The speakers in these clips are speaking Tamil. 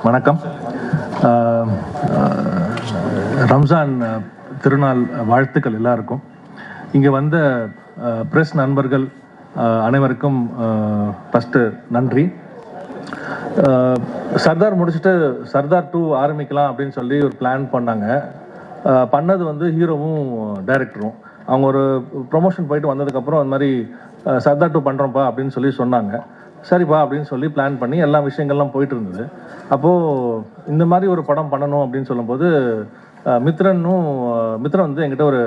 வணக்கம். ரம்ஜான் திருநாள் வாழ்த்துக்கள் எல்லாருக்கும். இங்கே வந்த ப்ரெஸ் நண்பர்கள் அனைவருக்கும் ஃபஸ்ட்டு நன்றி. சர்தார் முடிச்சுட்டு சர்தார் 2 ஆரம்பிக்கலாம் அப்படின்னு சொல்லி ஒரு பிளான் பண்ணாங்க. பண்ணது வந்து ஹீரோவும் டைரக்டரும். அவங்க ஒரு ப்ரொமோஷன் போயிட்டு வந்ததுக்கப்புறம் அந்த மாதிரி சர்தார் 2 பண்ணுறோம்ப்பா அப்படின்னு சொல்லி சொன்னாங்க. சரிப்பா அப்படின்னு சொல்லி பிளான் பண்ணி எல்லா விஷயங்கள்லாம் போயிட்டு இருந்தது. அப்போது இந்த மாதிரி ஒரு படம் பண்ணணும் அப்படின்னு சொல்லும்போது மித்ரன் வந்து என்கிட்ட ஒரு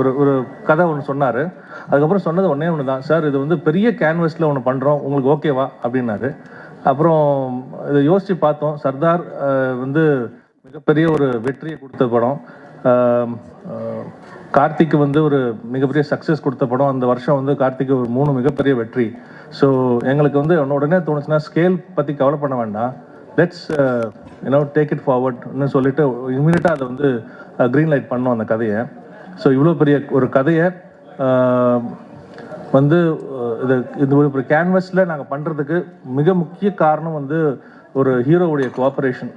ஒரு ஒரு கதை ஒன்று சொன்னார். அதுக்கப்புறம் சொன்னது ஒன்று தான், சார் இது வந்து பெரிய கேன்வஸில் ஒன்று பண்ணுறோம், உங்களுக்கு ஓகேவா அப்படின்னாரு. அப்புறம் இதை யோசித்து பார்த்தோம். சர்தார் வந்து மிகப்பெரிய ஒரு வெற்றியை கொடுத்த படம். கார்த்திக்கு வந்து ஒரு மிகப்பெரிய சக்ஸஸ் கொடுத்த படம். அந்த வருஷம் வந்து கார்த்திக்கு ஒரு 3 மிகப்பெரிய வெற்றி. ஸோ எங்களுக்கு வந்து உடனே தோணுச்சுன்னா ஸ்கேல் பற்றி கவலை பண்ண வேண்டாம், லெட்ஸ் டேக் இட் ஃபார்வர்ட்னு சொல்லிட்டு இமீடியட்டாக அதை வந்து க்ரீன் லைட் பண்ணோம் அந்த கதையை. ஸோ இவ்வளோ பெரிய ஒரு கதையை வந்து இது ஒரு கேன்வஸில் நாங்கள் பண்ணுறதுக்கு மிக முக்கிய காரணம் வந்து ஒரு ஹீரோவுடைய கோஆப்ரேஷன்.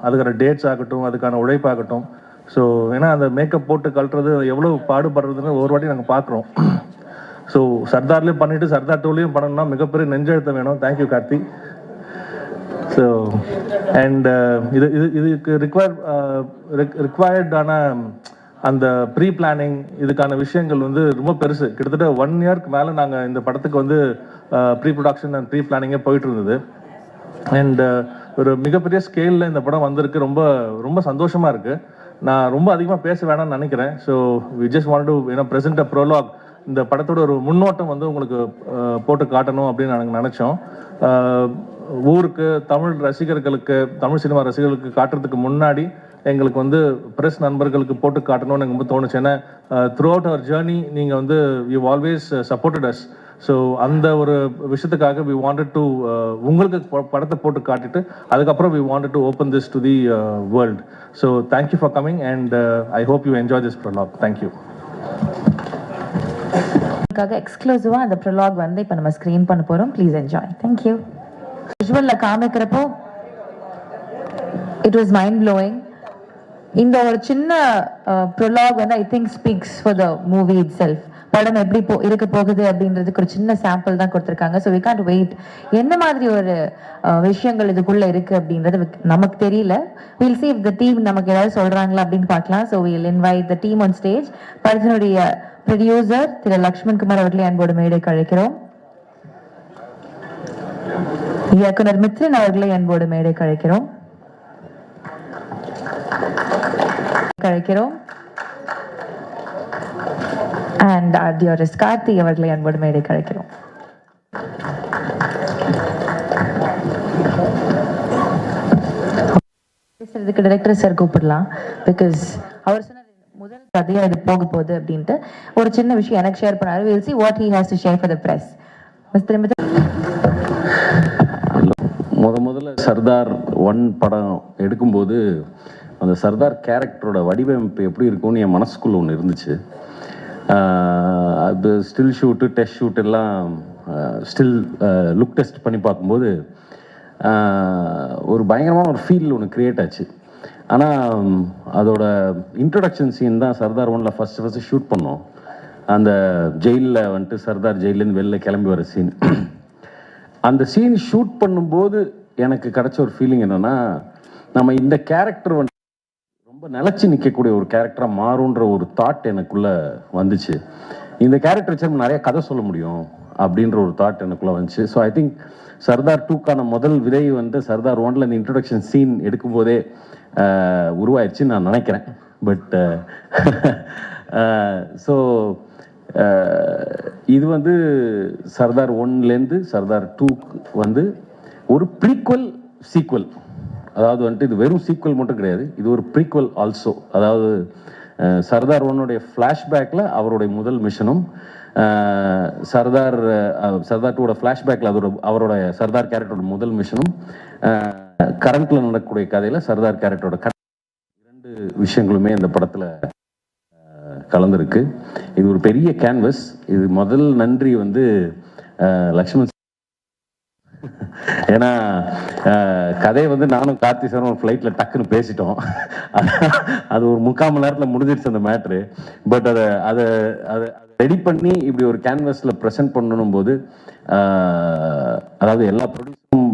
அதுக்கான டேட்ஸ் ஆகட்டும், அதுக்கான உழைப்பாகட்டும். ஸோ ஏன்னா அந்த மேக்கப் போட்டு கழட்டுறது எவ்வளோ பாடுபடுறதுன்னு ஒரு வாட்டி நாங்கள் பார்க்குறோம். ஸோ சர்தார்லேயும் பண்ணிவிட்டு சர்தார் 2லையும் பண்ணணும்னா மிகப்பெரிய நெஞ்செழுத்தம் வேணும். தேங்க்யூ கார்த்தி. ஸோ அண்ட் இதுக்கு ரிக்வயர்டான அந்த ப்ரீ பிளானிங், இதுக்கான விஷயங்கள் வந்து ரொம்ப பெருசு. கிட்டத்தட்ட 1 இயர்க்கு மேலே நாங்கள் இந்த படத்துக்கு வந்து ப்ரீ ப்ரொடக்ஷன் அண்ட் ப்ரீ பிளானிங்கே போயிட்டு இருந்தது. அண்ட் ஒரு மிகப்பெரிய ஸ்கேலில் இந்த படம் வந்திருக்கு. ரொம்ப ரொம்ப சந்தோஷமாக இருக்குது. நான் ரொம்ப அதிகமாக பேச வேணாம்னு நினைக்கிறேன். So we just want to present a prologue. இந்த படத்தோட ஒரு முன்னோட்டம் வந்து உங்களுக்கு போட்டு காட்டணும் அப்படின்னு நாங்கள் நினச்சோம். ஊருக்கு, தமிழ் ரசிகர்களுக்கு, தமிழ் சினிமா ரசிகர்களுக்கு காட்டுறதுக்கு முன்னாடி எங்களுக்கு வந்து ப்ரெஸ் நண்பர்களுக்கு போட்டு காட்டணும்னு எனக்கு ரொம்ப தோணுச்சு. ஏன்னா த்ரூ அவுட் அவர் ஜேர்னி நீங்கள் வந்து you always supported as. So அந்த ஒரு விஷயத்துக்காக வி வாண்டட் டு உங்களுக்கு படத்தை போட்டு காட்டிட்டு அதுக்கப்புறம் we wanted to open this to the world. So thank you for coming and I hope you enjoy this prologue. Thank you. எக்ஸ்க்ளூசிவா அந்த ப்ரொலாக் வந்து இப்போ நம்ம ஸ்க்ரீன் பண்ண போறோம். Please enjoy. தேங்க்யூ. விஷுவல்ல காமிக்கிறப்போ இட் வாஸ் மைண்ட் ப்ளோயிங். இந்த ஒரு சின்ன ப்ரொலாக் வந்து I think speaks for the movie itself. படம் எப்படி இருக்க போகுது அப்படின்றதுக்கு ஒரு சின்ன சாம்பிள் தான் கொடுத்துருக்காங்க. So we can't wait. என்ன மாதிரி ஒரு விஷயங்கள் இதுக்குள்ள இருக்கு அப்படின்றது நமக்கு தெரியல. Will see if the team நமக்கு ஏதாவது சொல்றாங்களா அப்படின்னு பார்க்கலாம். So we'll invite the team on stage. படத்தினுடைய ப்ரொடியூசர் திரு லக்ஷ்மண் குமார் அவர்களை அன்போடு மேடைக்கு அழைக்கிறோம். இயக்குனர் மித்ரன் அவர்களை அன்போடு மேடைக்கு அழைக்கிறோம். அண்ட் ஆர்டிஆர்எஸ் கார்த்தி அவர்களை அன்போடு மேடைக்கு அழைக்கிறோம். பேசுறதுக்கு டைரக்டர் சார் கூப்பிடலாம். பிகாஸ் அவர் சொன்ன முதல் கதையா இது போக போகுது அப்படின்ட்டு ஒரு சின்ன விஷயம் எனக்கு ஷேர் பண்ணாரு. we'll see what he has to share for the press. முதல்ல சர்தார் 1 படம் எடுக்கும்போது அந்த சர்தார் கேரக்டரோட வடிவமைப்பு எப்படி இருக்கும்னு என் மனசுக்குள்ள ஒன்று இருந்துச்சு. அது ஸ்டில் ஷூட்டு, டெஸ்ட் ஷூட் எல்லாம் ஸ்டில் லுக் டெஸ்ட் பண்ணி பார்க்கும்போது ஒரு பயங்கரமான ஒரு ஃபீல் ஒன்று க்ரியேட் ஆச்சு. ஆனால் அதோட இன்ட்ரொடக்ஷன் சீன் தான் சர்தார் 1ல் ஃபஸ்ட்டு ஷூட் பண்ணோம். அந்த ஜெயிலில் வந்துட்டு சர்தார் ஜெயிலேருந்து வெளில கிளம்பி வர சீன். அந்த சீன் ஷூட் பண்ணும்போது எனக்கு கிடைச்ச ஒரு ஃபீலிங் என்னென்னா, நம்ம இந்த கேரக்டர் வந்து ரொம்ப நிலச்சி நிற்கக்கூடிய ஒரு கேரக்டராக மாறுன்ற ஒரு தாட் எனக்குள்ளே வந்துச்சு. இந்த கேரக்டர் வச்சு நிறைய கதை சொல்ல முடியும் அப்படின்ற ஒரு தாட் எனக்குள்ளே வந்துச்சு. ஸோ ஐ திங்க் சர்தார் 2க்கான முதல் விதை வந்து சர்தார் 1ல் இந்த இன்ட்ரொடக்ஷன் சீன் எடுக்கும்போதே உருவாயிடுச்சுன்னு நான் நினைக்கிறேன். பட் ஸோ இது வந்து சர்தார் 1லேருந்து சர்தார் 2க்கு வந்து ஒரு ப்ரீக்வல் சீக்வல். அதாவது வந்துட்டு இது வெறும் சீக்வல் மட்டும் கிடையாது, இது ஒரு ப்ரீக்வல் ஆல்சோ. அதாவது சர்தார் 1உடைய ஃப்ளாஷ்பேக்கில் அவருடைய முதல் மிஷனும், சர்தார் 2ஓட ஃப்ளாஷ்பேக்கில் அவரோட சர்தார் கேரக்டரோட முதல் மிஷனும், கரண்ட்டில் நடக்கக்கூடிய கதையில் சர்தார் கேரக்டரோட 2 விஷயங்களுமே இந்த படத்தில் கலந்துருக்கு. இது ஒரு பெரிய கேன்வஸ். இது முதல் நன்றி வந்து லக்ஷ்மண் ஏன்னா கதையை வந்து நானும் கார்த்தி சாரும் ஒரு ஃப்ளைட்டில் டக்குன்னு பேசிட்டோம். அது ஒரு 3/4 மணி நேரத்தில் முடிஞ்சிருச்சு அந்த மேட்ரு. பட் அதை அதை அதை ரெடி பண்ணி இப்படி ஒரு கேன்வஸில் ப்ரெசென்ட் பண்ணணும் போது அதாவது எல்லா ப்ரொடியூசரும்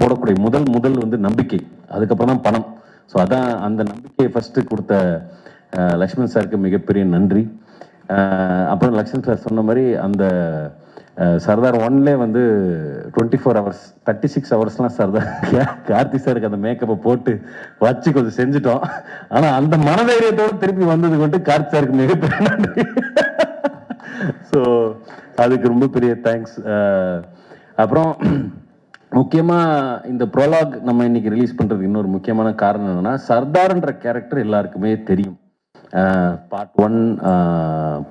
போடக்கூடிய முதல் வந்து நம்பிக்கை, அதுக்கப்புறம் தான் பணம். ஸோ அதான் அந்த நம்பிக்கையை ஃபஸ்ட்டு கொடுத்த லக்ஷ்மண் சாருக்கு மிகப்பெரிய நன்றி. அப்புறம் லக்ஷ்மண் சார் சொன்ன மாதிரி அந்த சர்தார் 1லே வந்து 24 hours 36 ஹவர்ஸ்லாம் சர்தார் கார்த்தி சாருக்கு அந்த மேக்கப்பை போட்டு வச்சு கொஞ்சம் செஞ்சுட்டோம். ஆனால் அந்த மனதைரியத்தோடு திருப்பி வந்தது கொண்டு கார்த்தி சாருக்கு மிகப்பெரிய நன்றி. ஸோ அதுக்கு ரொம்ப பெரிய தேங்க்ஸ். அப்புறம் முக்கியமாக இந்த ப்ரோலாக் நம்ம இன்னைக்கு ரிலீஸ் பண்ணுறதுக்கு இன்னொரு முக்கியமான காரணம் என்னன்னா, சர்தார்ன்ற கேரக்டர் எல்லாருக்குமே தெரியும். பார்ட் 1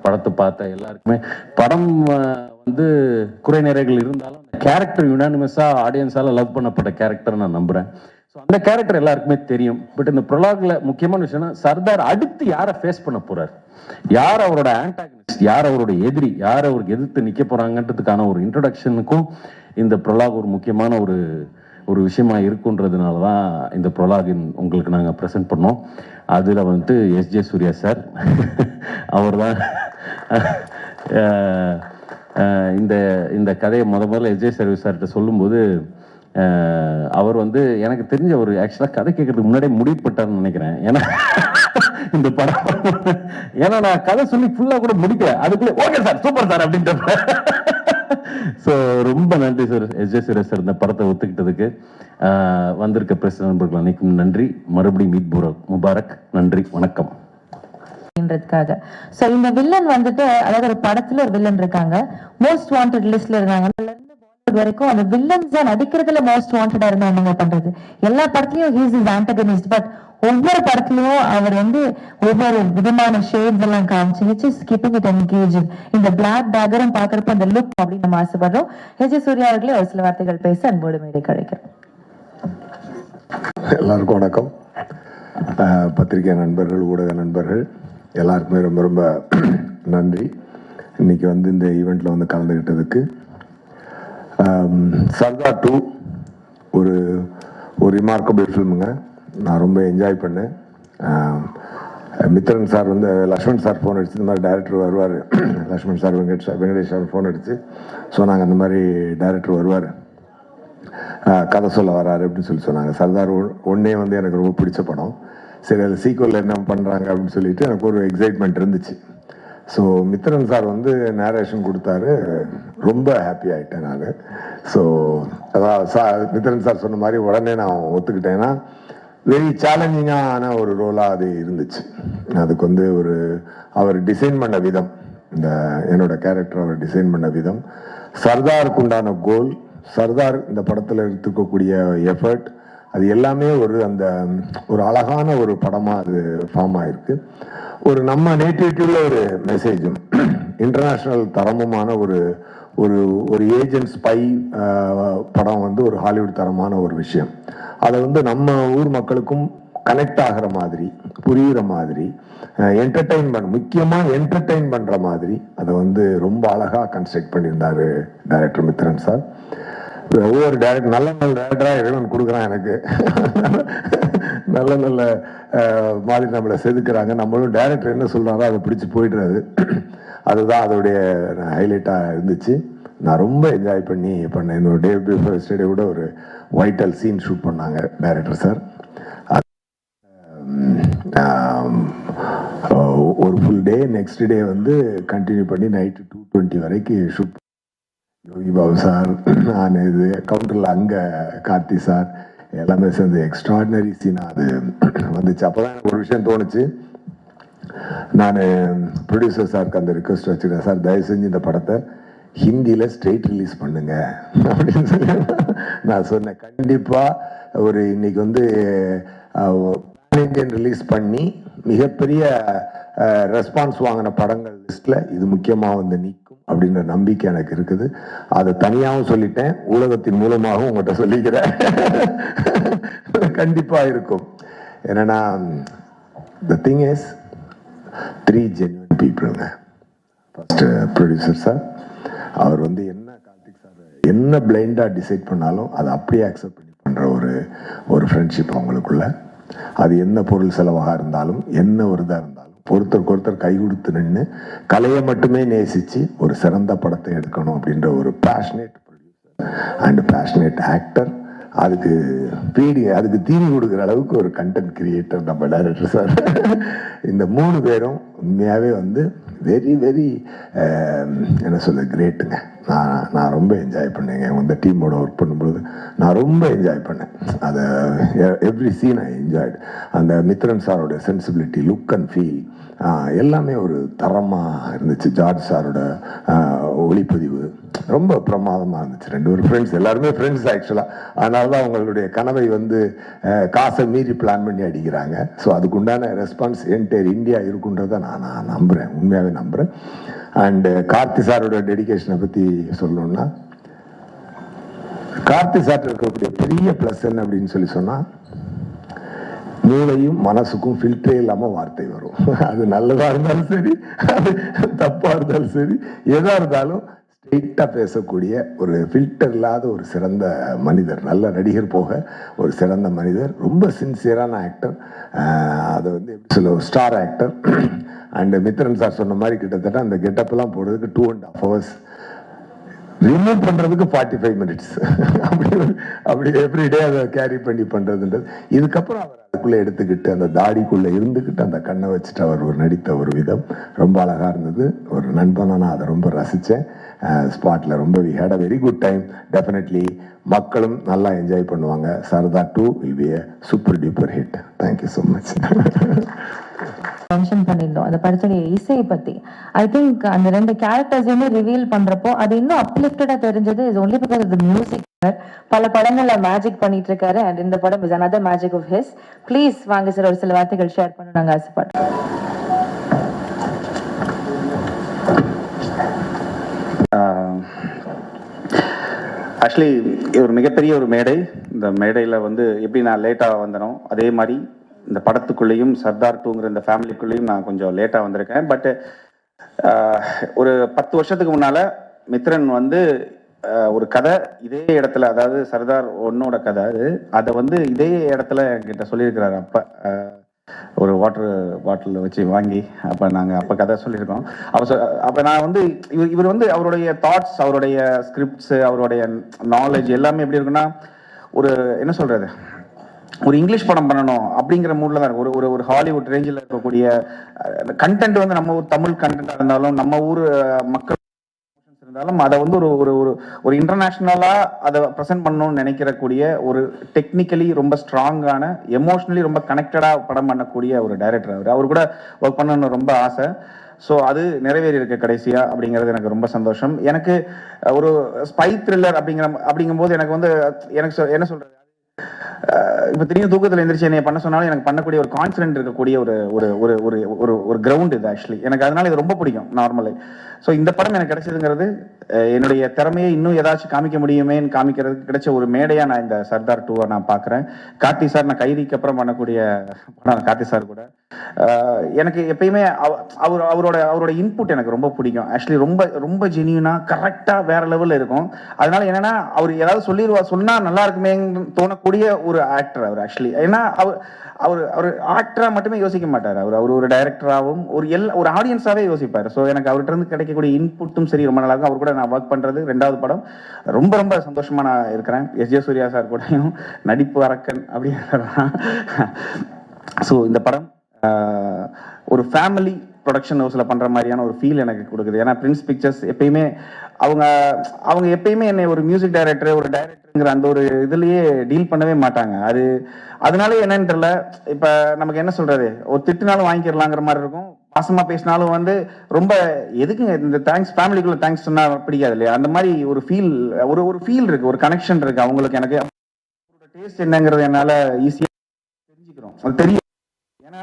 படத்தை பார்த்த எல்லாருக்குமே படம் வந்து குறை நிறைகள் இருந்தாலும் அந்த கேரக்டர் யுனானிமஸாக ஆடியன்ஸால் லவ் பண்ணப்பட்ட கேரக்டர் நான் நம்புகிறேன். ஸோ அந்த கேரக்டர் எல்லாருக்குமே தெரியும். பட் இந்த ப்ரொலாக்ல முக்கியமான விஷயம்னா, சர்தார் அடுத்து யாரை ஃபேஸ் பண்ண போறார், யார் அவரோட ஆன்டாகனிஸ்ட், யார் அவரோட எதிரி, யார் அவருக்கு எதிர்த்து நிற்க போறாங்கன்றதுக்கான ஒரு இன்ட்ரடக்ஷனுக்கும் இந்த ப்ரொலாக் ஒரு முக்கியமான ஒரு விஷயமா இருக்குன்றதுனால தான் இந்த ப்ரொலாகின் உங்களுக்கு நாங்கள் ப்ரெசென்ட் பண்ணோம். அதில் வந்துட்டு எஸ்ஜே சூர்யா சார் அவர் தான் இந்த கதையை முதல்ல எஸ்ஜே சர்வீஸ் சார்கிட்ட சொல்லும்போது அவர் வந்து எனக்கு தெரிஞ்ச ஒரு ஆக்சுவலாக கதை கேட்கறதுக்கு முன்னாடியே முடிவு பண்ணிட்டார்னு நினைக்கிறேன். ஏன்னா இந்த படம் ஏன்னா நான் கதை சொல்லி ஃபுல்லாக கூட முடிக்கல, அதுக்குள்ளே ஓகே சார் சூப்பர் சார் அப்படின்ற. ஸோ ரொம்ப நன்றி சார் எஸ்ஜே சூர்யா சார் இந்த படத்தை ஒத்துக்கிட்டதுக்கு. வந்திருக்க பிரஸ் நண்பர்கள் அனைக்கும் நன்றி. மறுபடியும் மீட் முபாரக். நன்றி, வணக்கம். சோ இந்த வில்லன் வந்துட்டு, அதாவது ஒரு படத்துல ஒரு வில்லன் இருக்காங்க, மோஸ்ட் வாண்டட் லிஸ்ட்ல இருக்காங்க வரைக்கும். அந்த வில்லன்ஸ் நடிக்கிறதுல மோஸ்ட் வாண்டடா இருந்தா என்னங்க பண்றது? எல்லா படத்துலயும் ஹீஸ் இஸ் ஆன்டகனிஸ்ட். பட் ஒவ்வொரு படத்துலயும் அவர் வந்து ஒவ்வொரு விதமான ஷேட்ஸ் எல்லாம் காமிச்சு it's is keeping it engaging. இந்த பிளாக் பேக்கரும் பாக்குறப்ப அந்த லுக் அப்படின்னு நம்ம ஆசைப்படுறோம். எஸ் ஜே சூர்யா அவர்களே ஒரு சில வார்த்தைகள் பேச அன்போடு மேடை கிடைக்கிறோம். எல்லாருக்கும் வணக்கம். பத்திரிகை நண்பர்கள், ஊடக நண்பர்கள் எல்லாருக்குமே ரொம்ப ரொம்ப நன்றி. இன்னைக்கு வந்து இந்த ஈவெண்ட்ல வந்து கலந்துக்கிட்டதுக்கு. சர்தார் 2 ஒரு ரிமார்க்கபிள் ஃபில்முங்க. நான் ரொம்ப என்ஜாய் பண்ணேன். மித்ரன் சார் வந்து லக்ஷ்மண் சார் ஃபோன் அடிச்சு இந்த மாதிரி டைரக்டர் வருவார், Lakshman sir Venkatesh sir phone அடிச்சு சொன்னாங்க இந்த மாதிரி டைரக்டர் வருவார், கதை சொல்ல வராரு அப்படின்னு சொன்னாங்க. சர்தார் 1 வந்து எனக்கு ரொம்ப பிடிச்ச படம். சரி அது சீக்வல் என்ன பண்ணுறாங்க அப்படின்னு சொல்லிட்டு எனக்கு ஒரு எக்ஸைட்மெண்ட் இருந்துச்சு. ஸோ மித்ரன் சார் வந்து நேரேஷன் கொடுத்தாரு, ரொம்ப ஹாப்பி ஆகிட்டேன் நான். ஸோ அதான் மித்ரன் சார் சொன்ன மாதிரி உடனே நான் ஒத்துக்கிட்டேன்னா வெரி சேலஞ்சிங்கான ஒரு ரோலாக அது இருந்துச்சு. அதுக்கு வந்து அவர் டிசைன் பண்ண விதம், இந்த என்னோட கேரக்டர் அவர் டிசைன் பண்ண விதம், சர்தாருக்கு உண்டான கோல், சர்தார் இந்த படத்தில் எடுத்துக்கக்கூடிய எஃபர்ட், அது எல்லாமே ஒரு அழகான ஒரு படமாக அது ஃபார்ம் ஆயிருக்கு. நம்ம நேட்டிவிட்டியில் ஒரு மெசேஜும் இன்டர்நேஷ்னல் தரமுமான ஒரு ஏஜென்ட் ஸ்பை படம் வந்து ஒரு ஹாலிவுட் தரமான ஒரு விஷயம். அதை வந்து நம்ம ஊர் மக்களுக்கும் கனெக்ட் ஆகிற மாதிரி, புரிகிற மாதிரி, முக்கியமாக என்டர்டெயின் பண்ணுற மாதிரி அதை வந்து ரொம்ப அழகாக கன்ஸ்ட்ரக்ட் பண்ணியிருந்தாரு டைரக்டர் மித்ரன் சார். ஒவ்வொரு டைரக்டர் நல்ல டைரக்டராக இறைவன் கொடுக்குறான் எனக்கு. நல்ல மாதிரி நம்மளை செதுக்குறாங்க. நம்மளும் டைரக்டர் என்ன சொல்கிறாரோ அதை பிடிச்சி போயிடுறது. அதுதான் அதோடைய ஹைலைட்டாக இருந்துச்சு. நான் ரொம்ப என்ஜாய் பண்ணேன். இந்த டே பிஃபோர் எஸ்டர்டே கூட ஒரு வைட்டல் சீன் ஷூட் பண்ணாங்க டைரக்டர் சார். ஒரு ஃபுல் டே, நெக்ஸ்ட் டே வந்து கண்டினியூ பண்ணி நைட்டு 2:20 வரைக்கும் ஷூட். யோகி பாபு சார், நான் இது கவுண்டரில் அங்கே கார்த்தி சார் எல்லாமே சேர்ந்து எக்ஸ்ட்ராடினரி சீனாக அது வந்துச்சு. அப்போ தான் எனக்கு ஒரு விஷயம் தோணுச்சு. நான் ப்ரொடியூசர் சாருக்கு அந்த ரிக்வெஸ்ட் வச்சுருக்கேன், சார் தயவு செஞ்சு இந்த படத்தை ஹிந்தியில் ஸ்ட்ரெயிட் ரிலீஸ் பண்ணுங்க அப்படின்னு சொல்லி நான் சொன்னேன். கண்டிப்பாக இன்னைக்கு வந்து இந்தியன் ரிலீஸ் பண்ணி மிகப்பெரிய ரெஸ்பான்ஸ் வாங்கின படங்கள் லிஸ்ட்டில் இது முக்கியமாக வந்து நிற்கும் அப்படின்ற நம்பிக்கை எனக்கு இருக்குது. அதை தனியாகவும் சொல்லிட்டேன், ஊடகத்தின் மூலமாகவும் உங்கள்கிட்ட சொல்லிக்கிறேன். கண்டிப்பாக இருக்கும். என்னன்னா the thing is 3 genuine peopleங்க. ஃபர்ஸ்ட் ப்ரொடியூசர் சார், அவர் வந்து என்ன கார்த்திக் சார் என்ன பிளைண்டாக டிசைட் பண்ணாலும் அதை அப்படியே அக்செப்ட் பண்ணி பண்ணுற ஒரு ஃப்ரெண்ட்ஷிப் அவங்களுக்குள்ள. அது என்ன பொருள் செலவாக இருந்தாலும் என்ன ஒரு இதாக இருந்தாலும் ஒருத்தருக்கு ஒருத்தர் கை கொடுத்து நின்று கலையை மட்டுமே நேசித்து ஒரு சிறந்த படத்தை எடுக்கணும் அப்படின்ற ஒரு passionate producer and passionate actor. அதுக்கு தீனி கொடுக்குற அளவுக்கு ஒரு கண்டென்ட் கிரியேட்டர் நம்ம டைரக்டர் சார். இந்த 3 பேரும் உண்மையாகவே வந்து வெரி வெரி என்ன சொல்ல கிரேட்டுங்க. நான் ரொம்ப என்ஜாய் பண்ணேங்க இந்த டீமோட ஒர்க் பண்ணும்போது. நான் ரொம்ப என்ஜாய் பண்ணேன் அதை. Every scene I enjoyed. அந்த மித்ரன் சாரோட சென்சிபிலிட்டி, லுக் அண்ட் ஃபீல் எல்லாமே ஒரு தரமாக இருந்துச்சு. ஜார்ஜ் சாரோட ஒளிப்பதிவு ரொம்ப பிரமாதமாக இருந்துச்சு. 2 பேரும் ஃப்ரெண்ட்ஸ், எல்லாருமே ஃப்ரெண்ட்ஸ் ஆக்சுவலாக. அதனால தான் அவங்களுடைய கனவை வந்து காசை மீறி பிளான் பண்ணி அடிக்கிறாங்க. ஸோ அதுக்குண்டான ரெஸ்பான்ஸ் என்டையர் இந்தியா இருக்குன்றதை நான் நம்புகிறேன், உண்மையாகவே நம்புகிறேன். அண்டு கார்த்தி சாரோட டெடிகேஷனை பற்றி சொல்லணும்னா, கார்த்தி சார் இருக்கக்கூடிய பெரிய ப்ளஸ் என்ன அப்படின்னு சொன்னால், மூளையும் மனசுக்கும் ஃபில்டரே இல்லாமல் வார்த்தை வரும். அது நல்லதாக இருந்தாலும் சரி, அது தப்பாக இருந்தாலும் சரி, எதாக இருந்தாலும் ஸ்ட்ரெயிட்டாக பேசக்கூடிய ஒரு ஃபில்டர் இல்லாத ஒரு சிறந்த மனிதர். நல்ல நடிகர் போக ஒரு சிறந்த மனிதர். ரொம்ப சின்சியரான ஆக்டர். அதை வந்து எப்படி சொல்ல, ஒரு star actor. And Mithran sir சொன்ன மாதிரி கிட்டத்தட்ட அந்த கெட்டப்லாம் போடுறதுக்கு 2.5 hours, ரிமூவ் பண்ணுறதுக்கு 45 minutes. அப்படி எவ்ரிடே அதை கேரி பண்ணி பண்ணுறதுன்றது. இதுக்கப்புறம் அவர் அதுக்குள்ளே எடுத்துக்கிட்டு அந்த தாடிக்குள்ளே இருந்துக்கிட்டு அந்த கண்ணை வச்சுட்டு அவர் நடித்த ஒரு விதம் ரொம்ப அழகாக இருந்தது. ஒரு நண்பனாக நான் அதை ரொம்ப ரசித்தேன். ஸ்பாட்டில் ரொம்ப we had a very good time. Definitely மக்களும் நல்லா என்ஜாய் பண்ணுவாங்க. Sardar 2 will be a super duper hit. Thank you so much. Mention பண்ணியிருந்தோம் அந்த படத்துடைய இசையை பத்தி. ஐ திங்க் அந்த 2 கேரக்டர்ஸையுமே ரிவீல் பண்றப்போ அது இன்னும் அப்லிஃப்டடா தெரிஞ்சது. Is only because of the music. பல படங்கள்ல மேஜிக் பண்ணிட்டு இருக்காரு. அண்ட் இந்த படம் is another magic of his. Please வாங்க சார், ஒரு சில வார்த்தைகள் ஷேர் பண்ண நாங்க ஆசைப்படுறோம். ஆக்சுவலி இது ஒரு மிகப்பெரிய ஒரு மேடை. இந்த மேடையில் வந்து எப்படி நான் லேட்டாக வந்தனோ அதே மாதிரி இந்த படத்துக்குள்ளேயும் சர்தார் 2ங்கிற இந்த ஃபேமிலிக்குள்ளேயும் நான் கொஞ்சம் லேட்டாக வந்திருக்கேன். பட் ஒரு 10 வருஷத்துக்கு முன்னால் மித்ரன் வந்து ஒரு கதை இதே இடத்துல, அதாவது சர்தார் 1ஓட கதை அதை வந்து இதே இடத்துல என்கிட்ட சொல்லியிருக்கிறாரு. அப்போ ஒரு வாட்டர் பாட்டில் வச்சு வாங்கி அப்போ கதை சொல்லியிருக்கோம். அப்போ நான் வந்து இவர் வந்து அவருடைய தாட்ஸ், அவருடைய ஸ்கிரிப்ட்ஸு, அவருடைய நாலேஜ் எல்லாமே எப்படி இருக்குன்னா, ஒரு என்ன சொல்கிறது, ஒரு இங்கிலீஷ் படம் பண்ணணும் அப்படிங்கிற மூடில் தான் இருக்கும். ஒரு ஹாலிவுட் ரேஞ்சில் இருக்கக்கூடிய கண்டென்ட் வந்து நம்ம ஊர் தமிழ் கண்டென்ட்டாக இருந்தாலும், நம்ம ஊர் மக்கள் இருந்தாலும், அதை வந்து ஒரு இன்டர்நேஷ்னலாக அதை ப்ரெசென்ட் பண்ணணும்னு நினைக்கிறக்கூடிய ஒரு டெக்னிக்கலி ரொம்ப ஸ்ட்ராங்கான, எமோஷ்னலி ரொம்ப கனெக்டடாக படம் பண்ணக்கூடிய ஒரு டைரக்டர். அவர் கூட ஒர்க் பண்ணணும்னு ரொம்ப ஆசை. ஸோ அது நிறைவேறி இருக்க கடைசியாக அப்படிங்கிறது எனக்கு ரொம்ப சந்தோஷம். எனக்கு ஒரு ஸ்பை த்ரில்லர் அப்படிங்கும்போது எனக்கு வந்து என்ன சொல்கிறது, இப்போ திடீர்னு தூக்கத்தில் எந்திரிச்சு என்னை பண்ண சொன்னாலும் எனக்கு பண்ணக்கூடிய ஒரு கான்ஃபிடென்ட் இருக்கக்கூடிய ஒரு கிரவுண்ட் இது ஆக்சுவலி எனக்கு. அதனால இது ரொம்ப பிடிக்கும் நார்மலி. ஸோ இந்த படம் எனக்கு கிடைச்சதுங்கிறது என்னுடைய திறமையை இன்னும் ஏதாச்சும் காமிக்க முடியுமேன்னு காமிக்கிறதுக்கு கிடைச்ச ஒரு மேடையாக நான் இந்த சர்தார் 2 நான் பார்க்குறேன். கார்த்தி சார், நான் கைதிக்கு அப்புறம் பண்ணக்கூடிய படம் கார்த்தி சார் கூட. எனக்கு எப்பயுமே அவரோட இன்புட் எனக்கு ரொம்ப பிடிக்கும் ஆக்சுவலி. ரொம்ப ரொம்ப ஜெனியூனாக கரெக்டாக வேற லெவலில் இருக்கும். அதனால என்னன்னா, அவர் ஏதாவது சொன்னால் நல்லா இருக்குமேன்னு தோணக்கூடிய ஒரு ஆக்டர் அவர் ஆக்சுவலி. ஏன்னா அவர் ஆக்டரா மட்டுமே யோசிக்க மாட்டார். அவர் ஒரு டைரக்டராகவும் ஒரு ஆடியன்ஸாவே யோசிப்பார். ஸோ எனக்கு அவர்கிட்ட இருந்து கிடைக்கக்கூடிய இன்புட்டும் சரி ரொம்ப நல்லா இருக்கும். அவர் கூட நான் ஒர்க் பண்றது 2வது படம் ரொம்ப ரொம்ப சந்தோஷமா நான் இருக்கிறேன். எஸ் ஜே சூர்யா சார் கூடயும் நடிப்பு அரக்கன் அப்படின்னு. ஸோ இந்த படம் ஒரு ஃபேமிலி ப்ரொடக்ஷன் ஹவுஸில் பண்ணுற மாதிரியான ஒரு ஃபீல் எனக்கு கொடுக்குது. ஏன்னா பிரின்ஸ் பிக்சர்ஸ் எப்பயுமே அவங்க எப்பயுமே என்னை ஒரு மியூசிக் டைரக்டர், ஒரு டைரக்டருங்கிற அந்த ஒரு இதுலேயே டீல் பண்ணவே மாட்டாங்க. அதனால என்னன்னு தெரியல, இப்போ நமக்கு என்ன சொல்றது, ஒரு திட்டுனாலும் வாங்கிக்கிறலாங்கிற மாதிரி இருக்கும். பாசமாக பேசினாலும் வந்து ரொம்ப எதுக்குங்க இந்த தேங்க்ஸ், ஃபேமிலிக்குள்ள தேங்க்ஸ் சொன்னால் பிடிக்காது இல்லையா, அந்த மாதிரி ஒரு ஃபீல் இருக்கு, ஒரு கனெக்ஷன் இருக்கு அவங்களுக்கு. எனக்கு டேஸ்ட் என்னங்கிறது என்னால் ஈஸியாக தெரிஞ்சுக்கிறோம், அது தெரியும். ஏன்னா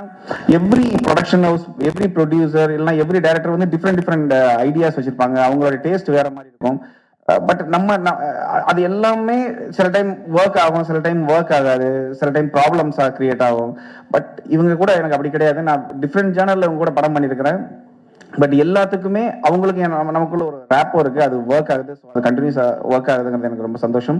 every production house, every producer இல்லைன்னா எவ்ரி டைரக்டர் வந்து டிஃப்ரெண்ட் ஐடியாஸ் வச்சிருப்பாங்க. அவங்களோட டேஸ்ட் வேற மாதிரி இருக்கும். பட் அது எல்லாமே சில டைம் ஒர்க் ஆகும், சில டைம் ஒர்க் ஆகாது, சில டைம் ப்ராப்ளம்ஸாக கிரியேட் ஆகும். பட் இவங்க கூட எனக்கு அப்படி கிடையாது. நான் டிஃப்ரெண்ட் ஜேர்னலில் இவங்க கூட படம் பண்ணியிருக்கிறேன். பட் எல்லாத்துக்குமே அவங்களுக்கு நமக்குள்ள ஒரு ரேப்போ இருக்குது, அது ஒர்க் ஆகுது. ஸோ அது கண்டினியூஸாக ஒர்க் ஆகுதுங்கிறது எனக்கு ரொம்ப சந்தோஷம்.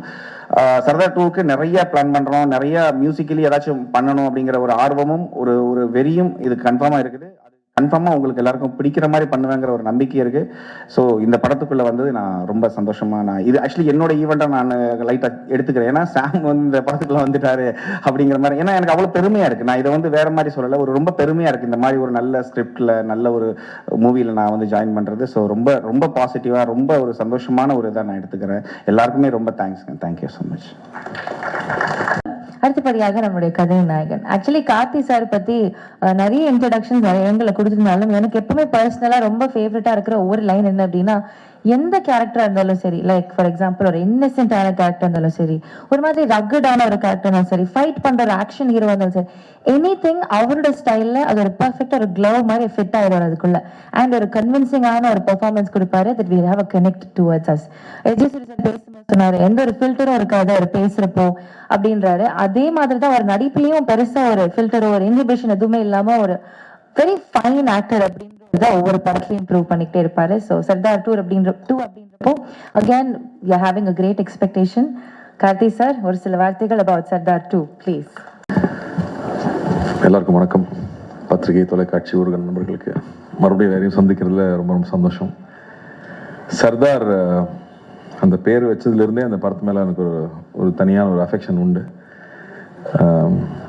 சர்தார் 2க்கு நிறைய பிளான் பண்ணுறோம், நிறைய மியூசிக்கலி ஏதாச்சும் பண்ணணும் அப்படிங்கிற ஒரு ஆர்வமும் ஒரு வெறியும் இது கன்ஃபார்மாக இருக்குது. கன்ஃபார்மாக உங்களுக்கு எல்லாருக்கும் பிடிக்கிற மாதிரி பண்ணுவேங்கிற ஒரு நம்பிக்கை இருக்குது. ஸோ இந்த படத்துக்குள்ளே வந்து நான் ரொம்ப சந்தோஷமாக, நான் இது ஆக்சுவலி என்னோட ஈவெண்ட்டாக நான் லைட்டாக எடுத்துக்கிறேன். ஏன்னா சாம் வந்து இந்த படத்துக்குள்ளே வந்துட்டாரு அப்படிங்கிற மாதிரி. ஏன்னா எனக்கு அவ்வளோ பெருமையாக இருக்குது. நான் இதை வந்து வேறு மாதிரி சொல்லலை, ஒரு ரொம்ப பெருமையாக இருக்குது இந்த மாதிரி ஒரு நல்ல ஸ்கிரிப்டில் நல்ல ஒரு மூவியில் நான் வந்து ஜாயின் பண்ணுறது. ஸோ ரொம்ப ரொம்ப பாசிட்டிவாக ரொம்ப ஒரு சந்தோஷமான ஒரு இதாக நான் எடுத்துக்கிறேன். எல்லாருக்குமே ரொம்ப தேங்க்ஸ்ங்க. Thank you so much. அடுத்தபடியாக நம்முடைய கதை நாயகன். ஆக்சுவலி கார்த்தி சார் பத்தி நிறைய இன்ட்ரடக்ஷன் நிறைய இடங்களை கொடுத்துருந்தாலும் எனக்கு எப்பவுமே பர்சனலா ரொம்ப ஃபேவரட்டா இருக்கிற ஒவ்வொரு லைன் என்ன அப்படின்னா, எந்த கேரக்டரா இருந்தாலும் சரி, லைக் ஃபார் எக்ஸாம்பிள் ஒரு இன்னசென்டான கேரக்டர் இருந்தாலும் சரி, ஒரு மாதிரி ரக்கடான ஒரு கேரக்டர் இருந்தாலும் சரி, ஃபைட் பண்ற ஒரு ஆக்ஷன் ஹீரோ இருந்தாலும் சரி, எனி அவரோட ஸ்டைல்ல அது ஒரு பர்ஃபெக்டா ஒரு க்ளவ் மாதிரி ஃபிட் ஆயிடும் அதுக்குள்ள. அண்ட் ஒரு கன்வின்சிங்கான ஒரு பெர்ஃபார்மன்ஸ் கொடுப்பாரு. That we have a connect towards us. பேசும்போது சொன்னாரு, எந்த ஒரு ஃபில்டரும் இருக்காது அவர் பேசுறப்போ அப்படின்றாரு. அதே மாதிரி தான் அவர் நடிப்புலயும் பெருசா ஒரு ஃபில்டரோ ஒரு இன்ஹிபிஷன் எதுவுமே இல்லாம ஒரு வெரி ஃபைன் ஆக்டர் அப்படின்றத ஒவ்வொரு படத்துலயும் இம்ப்ரூவ் பண்ணிக்கிட்டே இருப்பாரு. ஸோ சர்தார் 2 அப்படின்றப்போ again we are having a great expectation. Karthi sir, ஒரு சில வார்த்தைகள் அபவுட் சர்தார் 2 ப்ளீஸ். எல்லாருக்கும் வணக்கம். பத்திரிகை, தொலைக்காட்சி ஊடக நண்பர்களுக்கு மறுபடியும் வேறையும் சந்திக்கிறதுல ரொம்ப ரொம்ப சந்தோஷம். சர்தார் அந்த பேர் வச்சதுலேருந்தே அந்த படத்து மேலே எனக்கு ஒரு தனியான ஒரு அஃபெக்ஷன் உண்டு.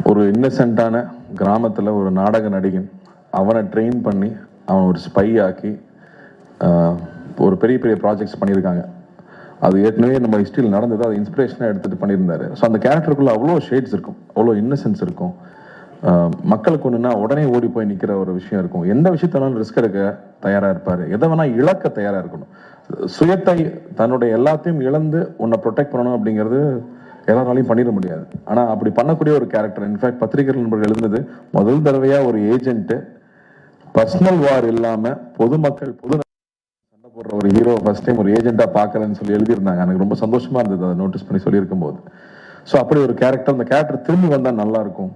ஒரு இன்னசென்ட்டான கிராமத்தில் ஒரு நாடக நடிகன், அவனை ட்ரெயின் பண்ணி அவன் ஒரு ஸ்பை ஆக்கி ஒரு பெரிய பெரிய ப்ராஜெக்ட்ஸ் பண்ணியிருக்காங்க. அது ஏற்கனவே நம்ம ஹிஸ்ட்ரியில் நடந்தது, அதை இன்ஸ்பிரேஷனாக எடுத்துகிட்டு பண்ணியிருந்தாரு. ஸோ அந்த கேரக்டருக்குள்ளே அவ்வளோ ஷேட்ஸ் இருக்கும், அவ்வளோ இன்னசென்ஸ் இருக்கும். மக்களுக்கு ஒன்றுனா உடனே ஓடி போய் நிற்கிற ஒரு விஷயம் இருக்கும். எந்த விஷயத்தாலும் ரிஸ்க் எடுக்க தயாராக இருப்பார், எதை வேணால் இழக்க தயாராக இருக்கணும். சுயத்தை, தன்னுடைய எல்லாத்தையும் இழந்து உன்னை ப்ரொடெக்ட் பண்ணணும் அப்படிங்கிறது எல்லாராலையும் பண்ணிட முடியாது. ஆனால் அப்படி பண்ணக்கூடிய ஒரு கேரக்டர். இன்ஃபேக்ட் பத்திரிகை நண்பர்கள் எழுந்தது முதல் தடவையாக ஒரு ஏஜென்ட்டு பர்சனல் வார் இல்லாமல் பொதுமக்கள் சண்டை போடுற ஒரு ஹீரோ ஃபர்ஸ்ட் டைம் ஒரு ஏஜென்ட்டாக பார்க்குறேன்னு சொல்லி எழுதியிருந்தாங்க. எனக்கு ரொம்ப சந்தோஷமாக இருந்தது அதை நோட்டீஸ் பண்ணி சொல்லியிருக்கும் போது. ஸோ அப்படி ஒரு கேரக்டர், அந்த கேரக்டர் திரும்பி வந்தால் நல்லாயிருக்கும்.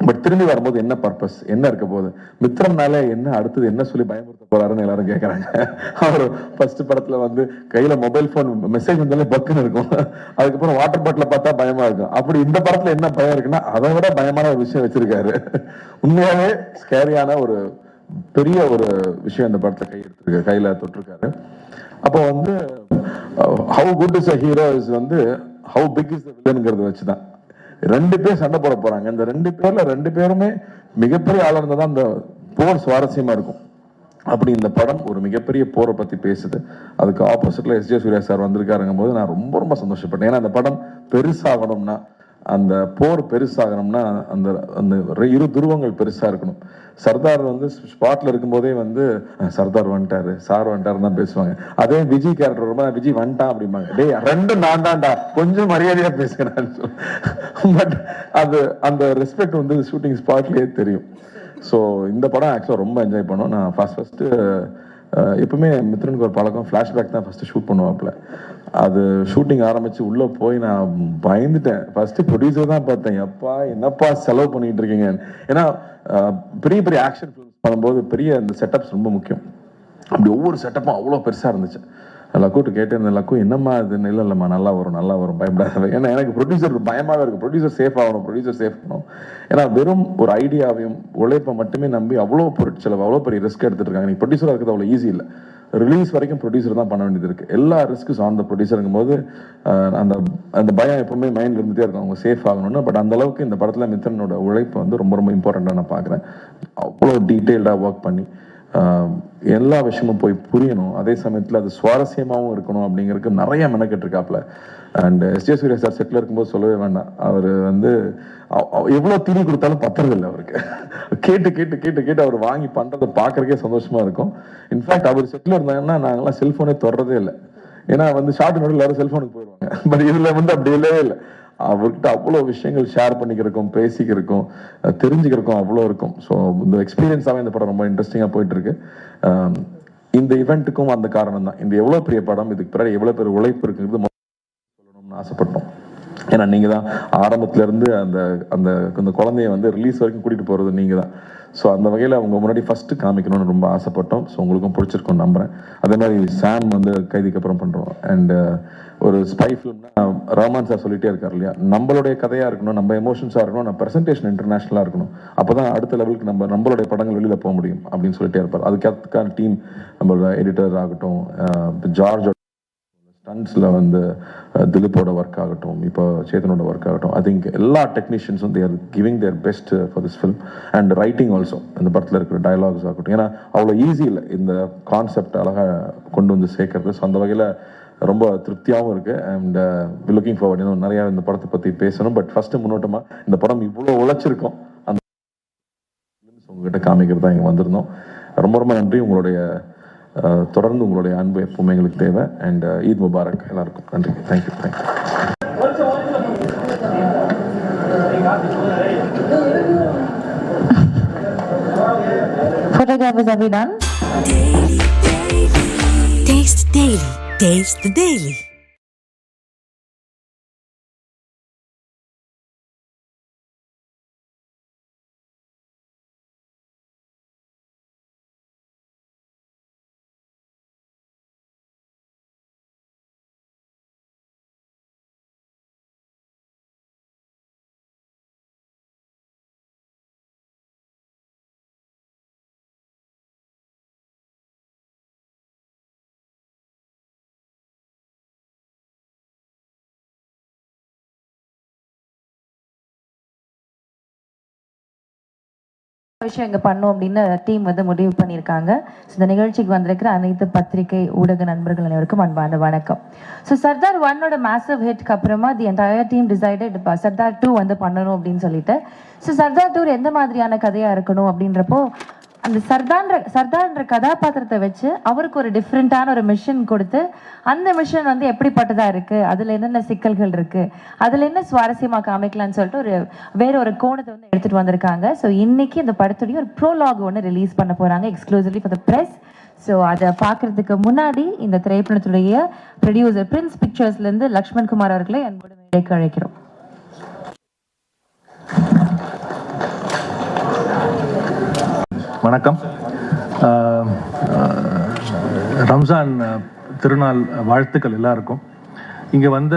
பட் திரும்பி வரும்போது என்ன பர்பஸ், என்ன இருக்க போகுது, மித்திரம்னாலே என்ன, அடுத்தது என்ன சொல்லி பயமுறுத்த போறாருன்னு எல்லாரும் கேட்கறாங்க. அவர் ஃபர்ஸ்ட் படத்துல வந்து கையில மொபைல் போன் மெசேஜ் வந்தாலே பக்குன்னு இருக்கும், அதுக்கப்புறம் வாட்டர் பாட்டில பார்த்தா பயமா இருக்கும். அப்படி இந்த படத்துல என்ன பயம் இருக்குன்னா அதை விட பயமான ஒரு விஷயம் வச்சிருக்காரு. உண்மையாவே ஸ்கேரியான ஒரு பெரிய ஒரு விஷயம் இந்த படத்தை கையில தொட்டிருக்காரு. அப்போ வந்து how good is a hero is வந்து ஹவு பிக் இஸ் த வில்லன்ங்கிறத வச்சுதான். 2 பேர் சண்டை போட போறாங்க. இந்த 2 பேர்ல 2 பேருமே மிகப்பெரிய ஆளா இருந்தாதான் அந்த போர் சுவாரஸ்யமா இருக்கும். அப்படி இந்த படம் ஒரு மிகப்பெரிய போரை பத்தி பேசுது. அதுக்கு ஆப்போசிட்ல எஸ்.ஜே. சூர்யா சார் வந்திருக்காருங்கும் போது நான் ரொம்ப ரொம்ப சந்தோஷப்பட்டேன். ஏன்னா அந்த படம் பெருசாகணும்னா, அந்த போர் பெருசாகணும்னா அந்த அந்த இரு துருவங்கள் பெருசா இருக்கணும். சர்தார் வந்து ஸ்பாட்ல இருக்கும்போதே வந்து சர்தார் வந்துட்டாரு, சார் வந்துட்டாருன்னு தான் பேசுவாங்க. அதே விஜய் கேரக்டர் ரொம்ப விஜய் வந்துட்டான் அப்படிம்பாங்க. டேய் 2 நான் தான்டா, கொஞ்சம் மரியாதையா பேசுகிறேன். பட் அது அந்த ரெஸ்பெக்ட் வந்து ஷூட்டிங் ஸ்பாட்லயே தெரியும். ஸோ இந்த படம் ஆக்சுவலாக ரொம்ப என்ஜாய் பண்ணோம். நான் ஃபர்ஸ்ட் எப்பவுமே மித்ரனுக்கு ஒரு பழக்கம், ஃப்ளாஷ்பேக் தான் ஃபர்ஸ்ட் ஷூட் பண்ணுவாப்புல. அது ஷூட்டிங் ஆரம்பிச்சு உள்ள போய் நான் பயந்துட்டேன். ஃபர்ஸ்ட் ப்ரொடியூசர் தான் பார்த்தேன், எப்பா என்னப்பா செலவு பண்ணிட்டு இருக்கீங்க. ஏன்னா பெரிய பெரிய ஆக்ஷன் ஃபிலிம்ஸ் பண்ணும்போது பெரிய அந்த செட்டப்ஸ் ரொம்ப முக்கியம். அப்படி ஒவ்வொரு செட்டப்பும் அவ்வளோ பெருசாக இருந்துச்சு. லக்கூட்டு கேட்டேன், லக்கு என்னம்மா அது, இல்லைம்மா நல்லா வரும் பயப்படாத. ஏன்னா எனக்கு ப்ரொடியூசர் பயமாகவே இருக்குது, ப்ரொடியூசர் சேஃப் ஆகணும். ஏன்னா வெறும் ஒரு ஐடியாவையும் உழைப்பை மட்டுமே நம்பி அவ்வளோ பொருட்செலவு, அவ்வளோ பெரிய ரிஸ்க் எடுத்துட்டு இருக்காங்க. நீ ப்ரொடியூசராக இருக்கிறது அவ்வளோ ஈஸி இல்லை. ரிலீஸ் வரைக்கும் ப்ரொடியூசர் தான் பண்ண வேண்டியது இருக்குது. எல்லா ரிஸ்க்கும் ஆன் த ப்ரொடியூசருங்கும் போது அந்த அந்த பயம் எப்பவுமே மைண்டில் இருந்துகிட்டே இருக்கும், அவங்க சேஃப் ஆகணும்னு. பட் அந்த அளவுக்கு இந்த படத்தில் மித்ரனோட உழைப்பு வந்து ரொம்ப ரொம்ப இம்பார்ட்டண்ட்டாக நான் பார்க்குறேன். அவ்வளோ டீட்டெயில்டாக ஒர்க் பண்ணி எல்லா விஷயமும் போய் புரியணும், அதே சமயத்தில் அது சுவாரஸ்யமாகவும் இருக்கணும் அப்படிங்கிறதுக்கு நிறைய மெனக்கெட்டு இருக்காப்புல. And S J. சூர்யா சார் செட்டில் இருக்கும்போது சொல்லவே வேண்டாம், அவர் வந்து எவ்வளோ தீனி கொடுத்தாலும் பத்துறதில்லை அவருக்கு. கேட்டு கேட்டு கேட்டு கேட்டு அவர் வாங்கி பண்ணுறதை பார்க்கறக்கே சந்தோஷமா இருக்கும். இன்ஃபேக்ட் அவர் செட்டில் இருந்தாங்கன்னா நாங்களாம் செல்ஃபோனே தொடரதே இல்லை. ஏன்னா வந்து ஷார்ட் நோட்டில் எல்லாரும் செல்ஃபோனுக்கு போயிடுவாங்க. பட் இதில் வந்து அப்படி இல்லவே இல்லை. அவர்கிட்ட அவ்வளோ விஷயங்கள் ஷேர் பண்ணிக்கிறக்கும், பேசிக்கிறக்கும், தெரிஞ்சுக்கிறக்கும் அவ்வளோ இருக்கும். ஸோ இந்த எக்ஸ்பீரியன்ஸாகவே இந்த படம் ரொம்ப இன்ட்ரெஸ்டிங்காக போயிட்டு இருக்கு. இந்த இவெண்ட்டுக்கும் அந்த காரணம் தான். இந்த எவ்வளோ பெரிய படம், இதுக்கு பிறகு எவ்வளோ பெரிய உழைப்பு இருக்குங்கிறது சொல்லணும்னு ஆசைப்பட்டோம். ஏன்னா நீங்கள் தான் ஆரம்பத்துலேருந்து அந்த அந்த அந்த குழந்தைய வந்து ரிலீஸ் வரைக்கும் கூட்டிகிட்டு போகிறது நீங்கள் தான். ஸோ அந்த வகையில் அவங்க முன்னாடி ஃபஸ்ட்டு காமிக்கணும்னு ரொம்ப ஆசைப்பட்டோம். ஸோ உங்களுக்கும் பிடிச்சிருக்கோம் நம்புகிறேன். அதே மாதிரி சாம் வந்து கைதிக்கு அப்புறம் பண்ணுறோம். அண்டு ஒரு ஸ்பை ஃபிலிம்னா ரஹ்மான் சார் சொல்லிகிட்டே இருக்கார் இல்லையா, நம்மளுடைய கதையாக இருக்கணும், நம்ம எமோஷன்ஸாக இருக்கணும், நம்ம ப்ரெசன்டேஷன் இன்டர்நேஷ்னலாக இருக்கணும். அப்போ தான் அடுத்த லெவலுக்கு நம்மளுடைய படங்கள் வெளியில் போக முடியும் அப்படின்னு சொல்லிட்டே இருப்பார். அதுக்கான டீம் நம்மளோட எடிட்டர் ஆகட்டும், ஜார்ஜ் ஸ்டன்ஸில் வந்து திலீப்போட ஒர்க் ஆகட்டும், இப்போ சேதனோட ஒர்க் ஆகட்டும், ஐ திங்க் எல்லா டெக்னீஷியன்ஸும் they are giving their best for this film. And writing also, இந்த படத்தில் இருக்கிற டயலாக்ஸ் ஆகட்டும், ஏன்னா அவ்வளோ ஈஸி இல்லை இந்த கான்செப்ட் அழகாக கொண்டு வந்து சேர்க்கறது. ஸோ அந்த வகையில் ரொம்ப திருப்தியாகவும் இருக்குது. And looking forward. இன்னும் நிறையா இந்த படத்தை பற்றி பேசணும். பட் ஃபஸ்ட்டு முன்னோட்டமாக இந்த படம் இவ்வளோ உழைச்சிருக்கோம் அந்த உங்ககிட்ட காமிக்கிறது தான் இங்கே வந்திருந்தோம். ரொம்ப ரொம்ப நன்றி. உங்களுடைய தொடர்ந்து உங்களுடைய அன்பு எப்பவுமே எங்களுக்கு தேவை. அண்ட் ஈத் முபாரக் எல்லாருக்கும். நன்றி. Thank you. Photographers, are we done? Taste Daily. Taste the Daily. விஷயம் இங்கே பண்ணோம் அப்படின்னு டீம் வந்து முடிவு பண்ணியிருக்காங்க. ஸோ இந்த நிகழ்ச்சிக்கு வந்திருக்கிற அனைத்து பத்திரிகை ஊடக நண்பர்கள் அனைவருக்கும் அன்பான வணக்கம். ஸோ சர்தார் 1ஓட மேசிவ் ஹிட்க்கு அப்புறமா the entire team decided Sardar 2 வந்து பண்ணணும் அப்படின்னு சொல்லிட்டு. ஸோ சர்தார் 2 எந்த மாதிரியான கதையாக இருக்கணும் அப்படின்றப்போ அந்த சர்தார்ன்ற கதாபாத்திரத்தை வச்சு அவருக்கு ஒரு டிஃப்ரெண்ட்டான ஒரு மிஷன் கொடுத்து அந்த மிஷன் வந்து எப்படிப்பட்டதாக இருக்குது, அதில் என்னென்ன சிக்கல்கள் இருக்குது, அதில் என்ன சுவாரஸ்யமாக காமிக்கலான்னு சொல்லிட்டு வேற ஒரு கோணத்தை வந்து எடுத்துகிட்டு வந்திருக்காங்க. ஸோ இன்னைக்கு இந்த படத்துடைய ஒரு ப்ரோலாக் ஒன்று ரிலீஸ் பண்ண போகிறாங்க exclusively for the press. So அதை பார்க்கறதுக்கு முன்னாடி இந்த திரைப்படத்துடைய ப்ரொடியூசர் பிரின்ஸ் பிக்சர்ஸ்லேருந்து லக்ஷ்மண் குமார் அவர்களை அன்போடு மேடைக்கு அழைக்கிறோம். வணக்கம். ரம்ஜான் திருநாள் வாழ்த்துக்கள் எல்லாருக்கும். இங்கே வந்த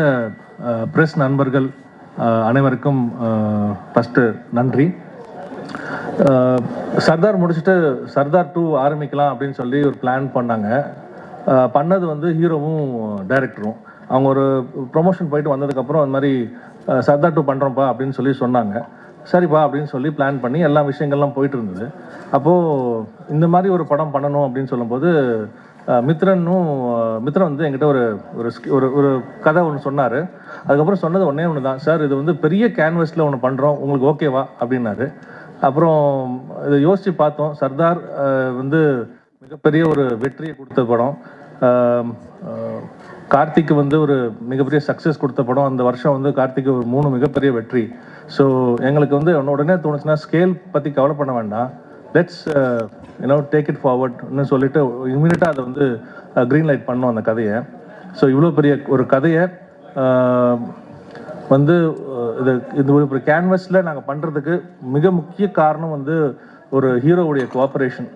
ப்ரெஸ் நண்பர்கள் அனைவருக்கும் ஃபஸ்ட்டு நன்றி. சர்தார் முடிச்சுட்டு சர்தார் 2 ஆரம்பிக்கலாம் அப்படின்னு சொல்லி ஒரு பிளான் பண்ணாங்க. பண்ணது வந்து ஹீரோவும் டைரக்டரும். அவங்க ஒரு ப்ரொமோஷன் போயிட்டு வந்ததுக்கப்புறம் அந்த மாதிரி சர்தார் 2 பண்ணுறோம்ப்பா அப்படின்னு சொல்லி சொன்னாங்க. சரிப்பா அப்படின்னு சொல்லி பிளான் பண்ணி எல்லா விஷயங்கள்லாம் போயிட்டு இருந்தது. அப்போது இந்த மாதிரி ஒரு படம் பண்ணணும் அப்படின்னு சொல்லும்போது மித்ரன் வந்து என்கிட்ட ஒரு ஒரு கதை ஒன்று சொன்னார். அதுக்கப்புறம் சொன்னது ஒன்று தான், சார் இது வந்து பெரிய கேன்வஸில் ஒன்று பண்ணுறோம், உங்களுக்கு ஓகேவா அப்படின்னாரு. அப்புறம் இதை யோசித்து பார்த்தோம். சர்தார் வந்து மிகப்பெரிய ஒரு வெற்றியை கொடுத்த படம். கார்த்திக்கு வந்து ஒரு மிகப்பெரிய சக்ஸஸ் கொடுத்த படம். அந்த வருஷம் வந்து கார்த்திக்கு ஒரு 3 மிகப்பெரிய வெற்றி. ஸோ எங்களுக்கு வந்து உடனே தோணுச்சுன்னா ஸ்கேல் பற்றி கவலை பண்ண வேண்டாம், லெட்ஸ் டேக் இட் ஃபார்வர்ட்னு சொல்லிட்டு இமீடியட்டாக அதை வந்து க்ரீன் லைட் பண்ணோம் அந்த கதையை. ஸோ இவ்வளோ பெரிய ஒரு கதையை வந்து இது ஒரு கேன்வஸில் நாங்கள் பண்ணுறதுக்கு மிக முக்கிய காரணம் வந்து ஒரு ஹீரோவுடைய கோஆப்ரேஷன்.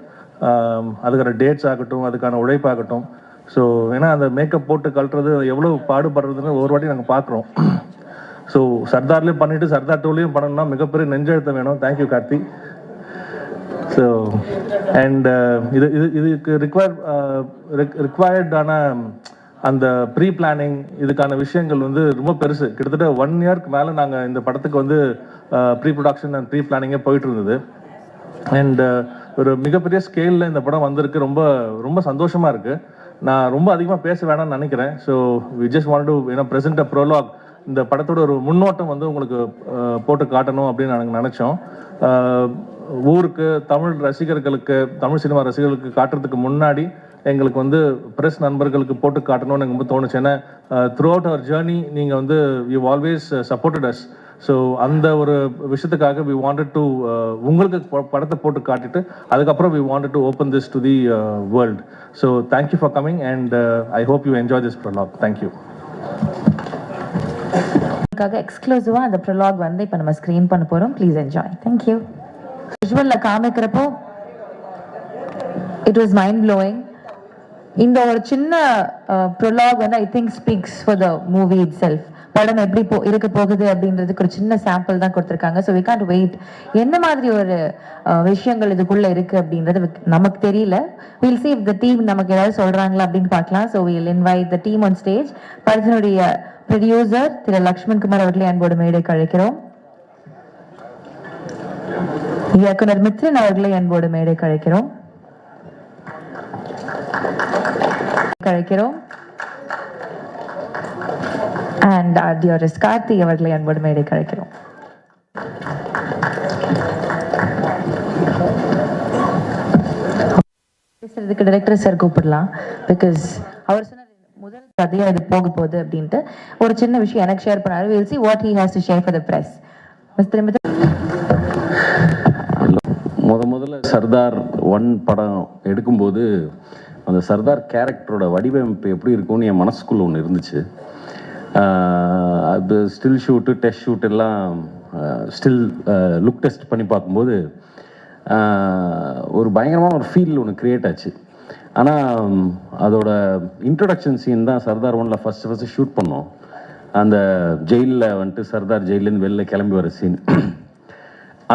அதுக்கான டேட்ஸ் ஆகட்டும், அதுக்கான உழைப்பாகட்டும். ஸோ ஏன்னா அந்த மேக்கப் போட்டு கழட்டுறது எவ்வளோ பாடுபடுறதுன்னு ஒரு வாட்டி நாங்கள் பார்க்குறோம். ஸோ சர்தார்லேயும் பண்ணிவிட்டு சர்தார் 2லையும் பண்ணணும்னா மிகப்பெரிய நெஞ்செழுத்தம் வேணும். தேங்க்யூ கார்த்தி. ஸோ அண்ட் இதுக்கு ரிக்வயர்டான அந்த ப்ரீ பிளானிங், இதுக்கான விஷயங்கள் வந்து ரொம்ப பெருசு. கிட்டத்தட்ட 1 இயர்க்கு மேலே நாங்கள் இந்த படத்துக்கு வந்து ப்ரீ ப்ரொடக்ஷன் அண்ட் ப்ரீ பிளானிங்கே போயிட்டு இருந்தது. அண்ட் ஒரு மிகப்பெரிய ஸ்கேலில் இந்த படம் வந்திருக்கு. ரொம்ப ரொம்ப சந்தோஷமாக இருக்குது. நான் ரொம்ப அதிகமாக பேச வேணாம்னு நினைக்கிறேன். So we just want to present a prologue. இந்த படத்தோட ஒரு முன்னோட்டம் வந்து உங்களுக்கு போட்டு காட்டணும் அப்படின்னு நாங்கள் நினச்சோம். ஊருக்கு தமிழ் ரசிகர்களுக்கு, தமிழ் சினிமா ரசிகர்களுக்கு காட்டுறதுக்கு முன்னாடி எங்களுக்கு வந்து ப்ரெஸ் நண்பர்களுக்கு போட்டு காட்டணும்னு எனக்கு ரொம்ப தோணுச்சு. ஏன்னா த்ரூ அவுட் அவர் ஜேர்னி நீங்கள் வந்து you always supported as. So அந்த ஒரு விஷயத்துக்காக வி வாண்டட் டு உங்களுக்கு படத்தை போட்டு காட்டிட்டு அதுக்கப்புறம் we wanted to open this to the world. So thank you for coming and I hope you enjoy this prologue. Thank you. எக்ஸ்க்ளூசிவா அந்த ப்ரொலாக் வந்து இப்போ நம்ம ஸ்க்ரீன் பண்ண போறோம். Please enjoy. தேங்க்யூ. விஷுவல்ல காமிக்கிறப்போ இட் வாஸ் மைண்ட் ப்ளோயிங். இந்த ஒரு சின்ன ப்ரொலாக் வந்து I think speaks for the movie itself. படம் எப்படி இருக்க போகுது அப்படின்றதுக்கு ஒரு சின்ன சாம்பிள் தான் கொடுத்துருக்காங்க. So we can't wait. என்ன மாதிரி ஒரு விஷயங்கள் இதுக்குள்ள இருக்கு அப்படின்றது நமக்கு தெரியல. Will see if the team நமக்கு ஏதாவது சொல்றாங்களா அப்படின்னு பார்க்கலாம். So we'll invite the team on stage. படத்தினுடைய ப்ரொடியூசர் திரு லக்ஷ்மண் குமார் அவர்களை அன்போடு மேடைக்கு அழைக்கிறோம். இயக்குனர் மித்ரன் அவர்களை அன்போடு மேடைக்கு அழைக்கிறோம். அண்ட் ஆர்டியோரஸ் கார்த்தி அவர்களை அன்போடு மேடைக்கு அழைக்கிறோம். பேசுறதுக்கு டைரக்டர் சார் கூப்பிடலாம். பிகாஸ் அவர் சொன்ன முதல் கதையா இது போக போகுது அப்படின்ட்டு ஒரு சின்ன விஷயம் எனக்கு ஷேர் பண்ணாரு. we'll see what he has to share for the press. முதல்ல சர்தார் 1 படம் எடுக்கும்போது அந்த சர்தார் கேரக்டரோட வடிவமைப்பு எப்படி இருக்கும்னு என் மனசுக்குள்ள ஒன்று இருந்துச்சு. அது ஸ்டில் ஷூட்டு டெஸ்ட் ஷூட் எல்லாம் ஸ்டில் லுக் டெஸ்ட் பண்ணி பார்க்கும்போது ஒரு பயங்கரமான ஒரு ஃபீல் ஒன்று க்ரியேட் ஆச்சு. ஆனால் அதோட இன்ட்ரொடக்ஷன் சீன் தான் சர்தார் 1ல் ஃபஸ்ட்டு ஷூட் பண்ணோம். அந்த ஜெயிலில் வந்துட்டு சர்தார் ஜெயிலேருந்து வெளில கிளம்பி வர சீன்.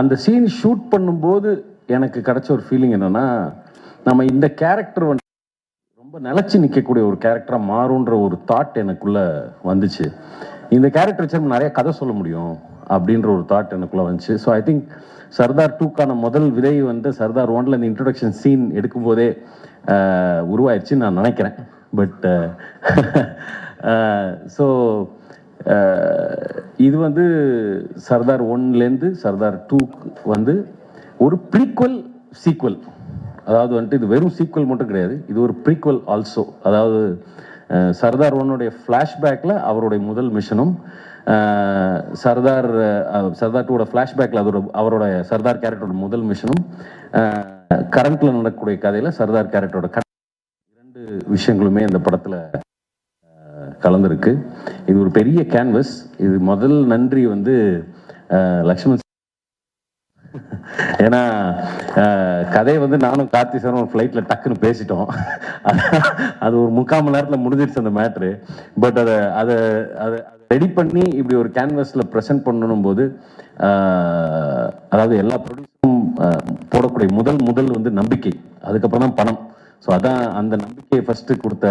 அந்த சீன் ஷூட் பண்ணும்போது எனக்கு கிடைச்ச ஒரு ஃபீலிங் என்னென்னா, நம்ம இந்த கேரக்டர் வந்து ரொம்ப நிலச்சி நிற்கக்கூடிய ஒரு கேரக்டராக மாறுன்ற ஒரு தாட் எனக்குள்ளே வந்துச்சு. இந்த கேரக்டர் வச்சு நிறைய கதை சொல்ல முடியும் அப்படின்ற ஒரு தாட் எனக்குள்ளே வந்துச்சு. ஸோ ஐ திங்க் சர்தார் 2க்கான முதல் விதை வந்து சர்தார் 1ல் இந்த இன்ட்ரொடக்ஷன் சீன் எடுக்கும்போதே உருவாயிடுச்சுன்னு நான் நினைக்கிறேன். பட் ஸோ இது வந்து சர்தார் 1லேருந்து சர்தார் 2க்கு வந்து ஒரு ப்ரீக்வல் சீக்வல். அதாவது வந்துட்டு இது வெறும் சீக்வல் மட்டும் கிடையாது, இது ஒரு ப்ரீக்வல் ஆல்சோ. அதாவது சர்தார் 1உடைய ஃப்ளாஷ்பேக்கில் அவருடைய முதல் மிஷனும், சர்தார் 2ஓட ஃப்ளாஷ்பேக்கில் அவரோட சர்தார் கேரக்டரோட முதல் மிஷனும், கரண்ட்டில் நடக்கக்கூடிய கதையில் சர்தார் கேரக்டரோட 2 விஷயங்களுமே இந்த படத்தில் கலந்துருக்கு. இது ஒரு பெரிய கேன்வஸ். இது முதல் நன்றி வந்து லக்ஷ்மண். ஏன்னா கதையை வந்து நானும் கார்த்தி சாரும் ஒரு ஃப்ளைட்டில் டக்குன்னு பேசிட்டோம். அது ஒரு 3/4 மணி நேரத்தில் முடிஞ்சிடுச்சு அந்த மேட்ரு. பட் அதை ரெடி பண்ணி இப்படி ஒரு கேன்வஸில் ப்ரெசென்ட் பண்ணணும் போது, அதாவது எல்லா ப்ரொடியூசரும் போடக்கூடிய முதல் வந்து நம்பிக்கை, அதுக்கப்புறம் தான் பணம். ஸோ அதான் அந்த நம்பிக்கையை ஃபஸ்ட்டு கொடுத்த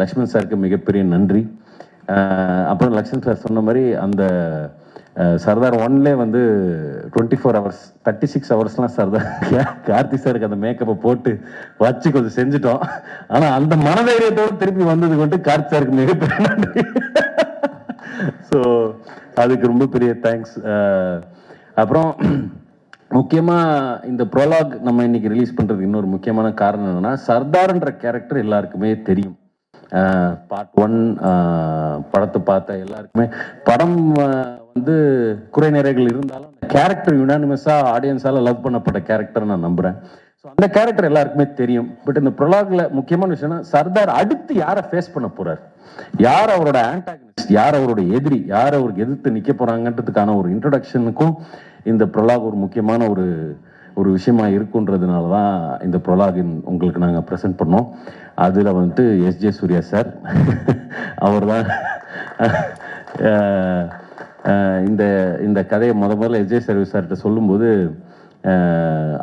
லக்ஷ்மண் சாருக்கு மிகப்பெரிய நன்றி. அப்புறம் லக்ஷ்மண் சார் சொன்ன மாதிரி அந்த சர்தார் 1லே வந்து 24 hours 36 ஹவர்ஸ்லாம் சர்தார் கார்த்தி சாருக்கு அந்த மேக்கப்பை போட்டு வச்சு கொஞ்சம் செஞ்சுட்டோம். ஆனால் அந்த மனதைரியத்தோடு திருப்பி வந்தது கொண்டு கார்த்தி சாருக்கு மிகப்பெரிய நன்றி. ஸோ அதுக்கு ரொம்ப பெரிய தேங்க்ஸ். அப்புறம் முக்கியமாக இந்த ப்ரோலாக் நம்ம இன்னைக்கு ரிலீஸ் பண்ணுறதுக்கு இன்னொரு முக்கியமான காரணம் என்னென்னா, சர்தார்ன்ற கேரக்டர் எல்லாருக்குமே தெரியும். பார்ட் 1 படத்தை பார்த்த எல்லாருக்குமே படம் வந்து குறை நிறைகள் இருந்தாலும் அந்த கேரக்டர் யுனானிமஸாக ஆடியன்ஸால் லவ் பண்ணப்பட்ட கேரக்டர் நான் நம்புகிறேன். ஸோ அந்த கேரக்டர் எல்லாருக்குமே தெரியும். பட் இந்த ப்ரொலாகில் முக்கியமான விஷயம்னா, சர்தார் அடுத்து யாரை ஃபேஸ் பண்ண போகிறார், யார் அவரோட ஆன்டாகனிஸ்ட், யார் அவரோட எதிரி, யார் அவருக்கு எதிர்த்து நிற்க போகிறாங்கன்றதுக்கான ஒரு இன்ட்ரடக்ஷனுக்கும் இந்த ப்ரொலாக் ஒரு முக்கியமான ஒரு விஷயமா இருக்குன்றதுனால தான் இந்த ப்ரொலாகின் உங்களுக்கு நாங்கள் ப்ரெசென்ட் பண்ணோம். அதில் வந்துட்டு எஸ்ஜே சூர்யா சார் அவர் தான் இந்த கதையை முதல்ல எஸ்ஜே சூர்யா சார்கிட்ட சொல்லும்போது,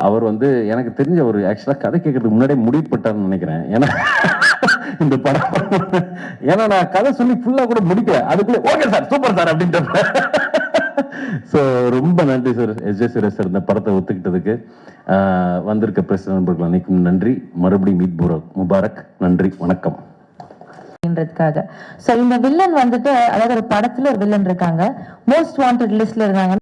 அவர் வந்து எனக்கு தெரிஞ்ச ஒரு ஆக்சுவலாக கதை கேட்கறதுக்கு முன்னாடியே முடிவு பண்ணிட்டார்னு நினைக்கிறேன். ஏன்னா இந்த படம் ஏன்னா நான் கதை சொல்லி ஃபுல்லாக கூட முடிக்கல, அதுக்குள்ளே ஓகே சார் சூப்பர் சார் அப்படின்ற. ஸோ ரொம்ப நன்றி சார் எஸ்ஜே சூர்யா சார் இந்த படத்தை ஒத்துக்கிட்டதுக்கு. வந்திருக்க பிரஸ் நண்பர்கள் அனைக்கும் நன்றி. மறுபடியும் ஈத் முபாரக். நன்றி, வணக்கம். சோ இந்த வில்லன் வந்துட்டு, அதாவது ஒரு படத்துல ஒரு வில்லன் இருக்காங்க, மோஸ்ட் வாண்டட் லிஸ்ட்ல இருக்காங்க.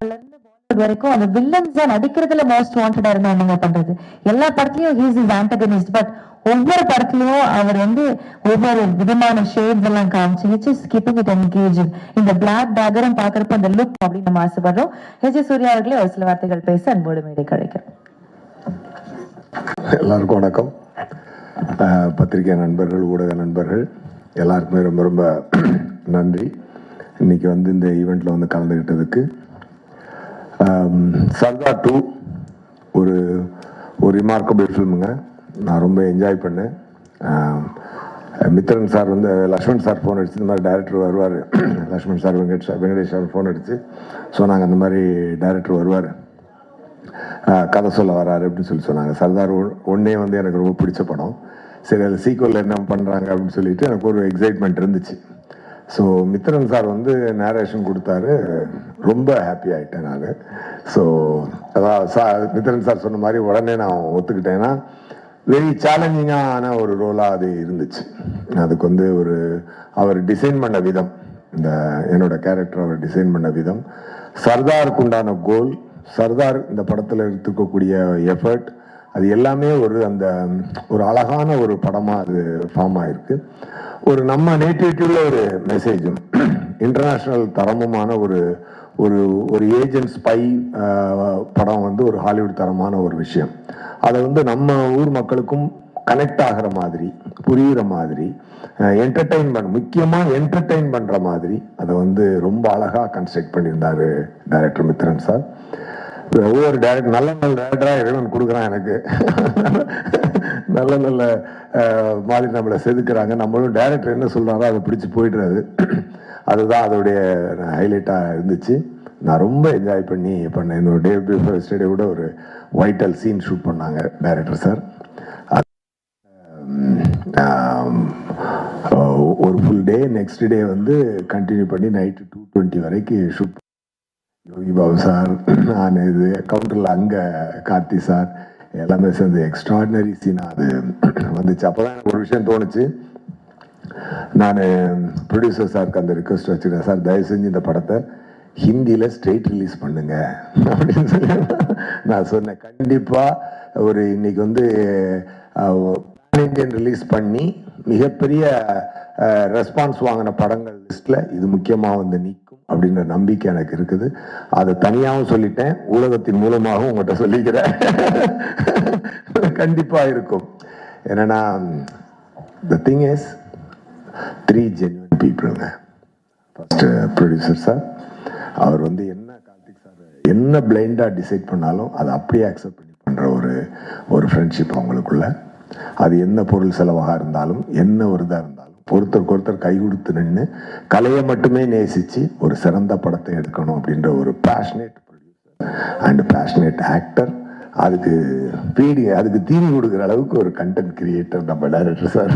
வரைக்கும் அந்த வில்லன்ஸ் தான் நடிக்கிறதுல மோஸ்ட் வாண்டடா இருந்தா என்னங்க பண்றது? எல்லா படத்துலயும் ஹீஸ் இஸ் ஆன்டகனிஸ்ட். பட் ஒவ்வொரு படத்துலயும் அவர் வந்து ஒவ்வொரு விதமான ஷேட்ஸ் எல்லாம் காமிச்சு ஹெச் கீப்பிங் இட் என்கேஜிங். இந்த பிளாக் பேக்கரும் பாக்குறப்ப அந்த லுக் அப்படின்னு நம்ம ஆசைப்படுறோம். ஹெச் சூர்யா அவர்களே ஒரு சில வார்த்தைகள் பேச அன்போடு மேடை கிடைக்கிறோம். எல்லாருக்கும் வணக்கம். பத்திரிகை நண்பர்கள், ஊடக நண்பர்கள் எல்லாருக்குமே ரொம்ப ரொம்ப நன்றி. இன்னைக்கு வந்து இந்த ஈவெண்ட்டில் வந்து கலந்துக்கிட்டதுக்கு. சர்தார் 2 ஒரு ரிமார்க்கபிள் ஃபில்முங்க. நான் ரொம்ப என்ஜாய் பண்ணேன். மித்ரன் சார் வந்து லக்ஷ்மண் சார் ஃபோன் அடிச்சு இந்த மாதிரி டைரக்டர் வருவார், Lakshman sir Venkatesh sir phone அடிச்சு சொன்னாங்க அந்த மாதிரி டைரக்டர் வருவார், கதை சொல்ல வராரு அப்படின்னு சொன்னாங்க. சர்தார் ஒன்னே வந்து எனக்கு ரொம்ப பிடிச்ச படம். சரி அது சீக்வல் என்ன பண்ணுறாங்க அப்படின்னு சொல்லிட்டு எனக்கு ஒரு எக்ஸைட்மெண்ட் இருந்துச்சு. ஸோ மித்ரன் சார் வந்து நேரேஷன் கொடுத்தாரு, ரொம்ப ஹாப்பி ஆகிட்டேன் நான். ஸோ அதான் மித்ரன் சார் சொன்ன மாதிரி உடனே நான் ஒத்துக்கிட்டேன்னா வெரி சேலஞ்சிங்கான ஒரு ரோலாக அது இருந்துச்சு. அதுக்கு வந்து அவர் டிசைன் பண்ண விதம், இந்த என்னோட கேரக்டர் அவர் டிசைன் பண்ண விதம், சர்தாருக்கு உண்டான கோல், சர்தார் இந்த படத்தில் எடுத்துக்கக்கூடிய எஃபர்ட், அது எல்லாமே ஒரு அழகான ஒரு படமாக அது ஃபார்ம் ஆயிருக்கு. நம்ம நேட்டிவிட்டியில் ஒரு மெசேஜும் இன்டர்நேஷ்னல் தரமுமான ஒரு ஏஜென்ட் ஸ்பை படம் வந்து ஒரு ஹாலிவுட் தரமான ஒரு விஷயம். அதை வந்து நம்ம ஊர் மக்களுக்கும் கனெக்ட் ஆகிற மாதிரி, புரிகிற மாதிரி, முக்கியமாக என்டர்டெயின் பண்ணுற மாதிரி அதை வந்து ரொம்ப அழகாக கன்ஸ்ட்ரக்ட் பண்ணியிருந்தார் டைரக்டர் மித்ரன் சார். ஒவ்வொரு டைரக்டர் நல்ல டைரக்டராக இறைவன் கொடுக்குறான் எனக்கு. நல்ல மாதிரி நம்மளை செதுக்குறாங்க. நம்மளும் டைரக்டர் என்ன சொல்கிறாரோ அதை பிடிச்சி போயிடுறது. அதுதான் அதோடைய ஹைலைட்டாக இருந்துச்சு. நான் ரொம்ப என்ஜாய் பண்ணேன். இந்த டே பிஃபோர் எஸ்டர்டே கூட ஒரு வைட்டல் சீன் ஷூட் பண்ணாங்க டைரக்டர் சார். ஒரு ஃபுல் டே, நெக்ஸ்ட் டே வந்து கண்டினியூ பண்ணி நைட்டு 2:20 வரைக்கும் ஷூட். யோகி பாபு சார், நான் இது கவுண்டரில் அங்கே கார்த்தி சார் எல்லாமே சேர்ந்து எக்ஸ்ட்ராடினரி சீனாக அது வந்துச்சு. அப்போ தான் எனக்கு ஒரு விஷயம் தோணுச்சு. நான் ப்ரொடியூசர் சாருக்கு அந்த ரிக்வெஸ்ட் வச்சுக்கிறேன், சார் தயவு செஞ்சு இந்த படத்தை ஹிந்தியில் ஸ்ட்ரெயிட் ரிலீஸ் பண்ணுங்க அப்படின்னு சொல்லி நான் சொன்னேன். கண்டிப்பாக இன்னைக்கு வந்து இந்தியன் ரிலீஸ் பண்ணி மிகப்பெரிய ரெஸ்பான்ஸ் வாங்கின படங்கள் லிஸ்ட்டில் இது முக்கியமாக வந்து நிற்கும் அப்படின்ற நம்பிக்கை எனக்கு இருக்குது. அதை தனியாகவும் சொல்லிட்டேன், ஊடகத்தின் மூலமாகவும் உங்கள்கிட்ட சொல்லிக்கிறேன். கண்டிப்பாக இருக்கும். என்னன்னா the thing is 3 genuine peopleங்க. ஃபர்ஸ்ட் ப்ரொடியூசர் சார், அவர் வந்து என்ன கார்த்திக் சார் என்ன பிளைண்டாக டிசைட் பண்ணாலும் அதை அப்படியே அக்செப்ட் பண்ணி பண்ணுற ஒரு ஃப்ரெண்ட்ஷிப் அவங்களுக்குள்ள. அது என்ன பொருள் செலவாக இருந்தாலும், என்ன ஒரு இதாக இருந்தாலும் ஒருத்தருக்கு ஒருத்தர் கை கொடுத்து நின்று கலையை மட்டுமே நேசித்து ஒரு சிறந்த படத்தை எடுக்கணும் அப்படின்ற ஒரு passionate producer and passionate actor. அதுக்கு தீனி கொடுக்குற அளவுக்கு ஒரு கண்டென்ட் கிரியேட்டர் நம்ம டைரக்டர் சார்.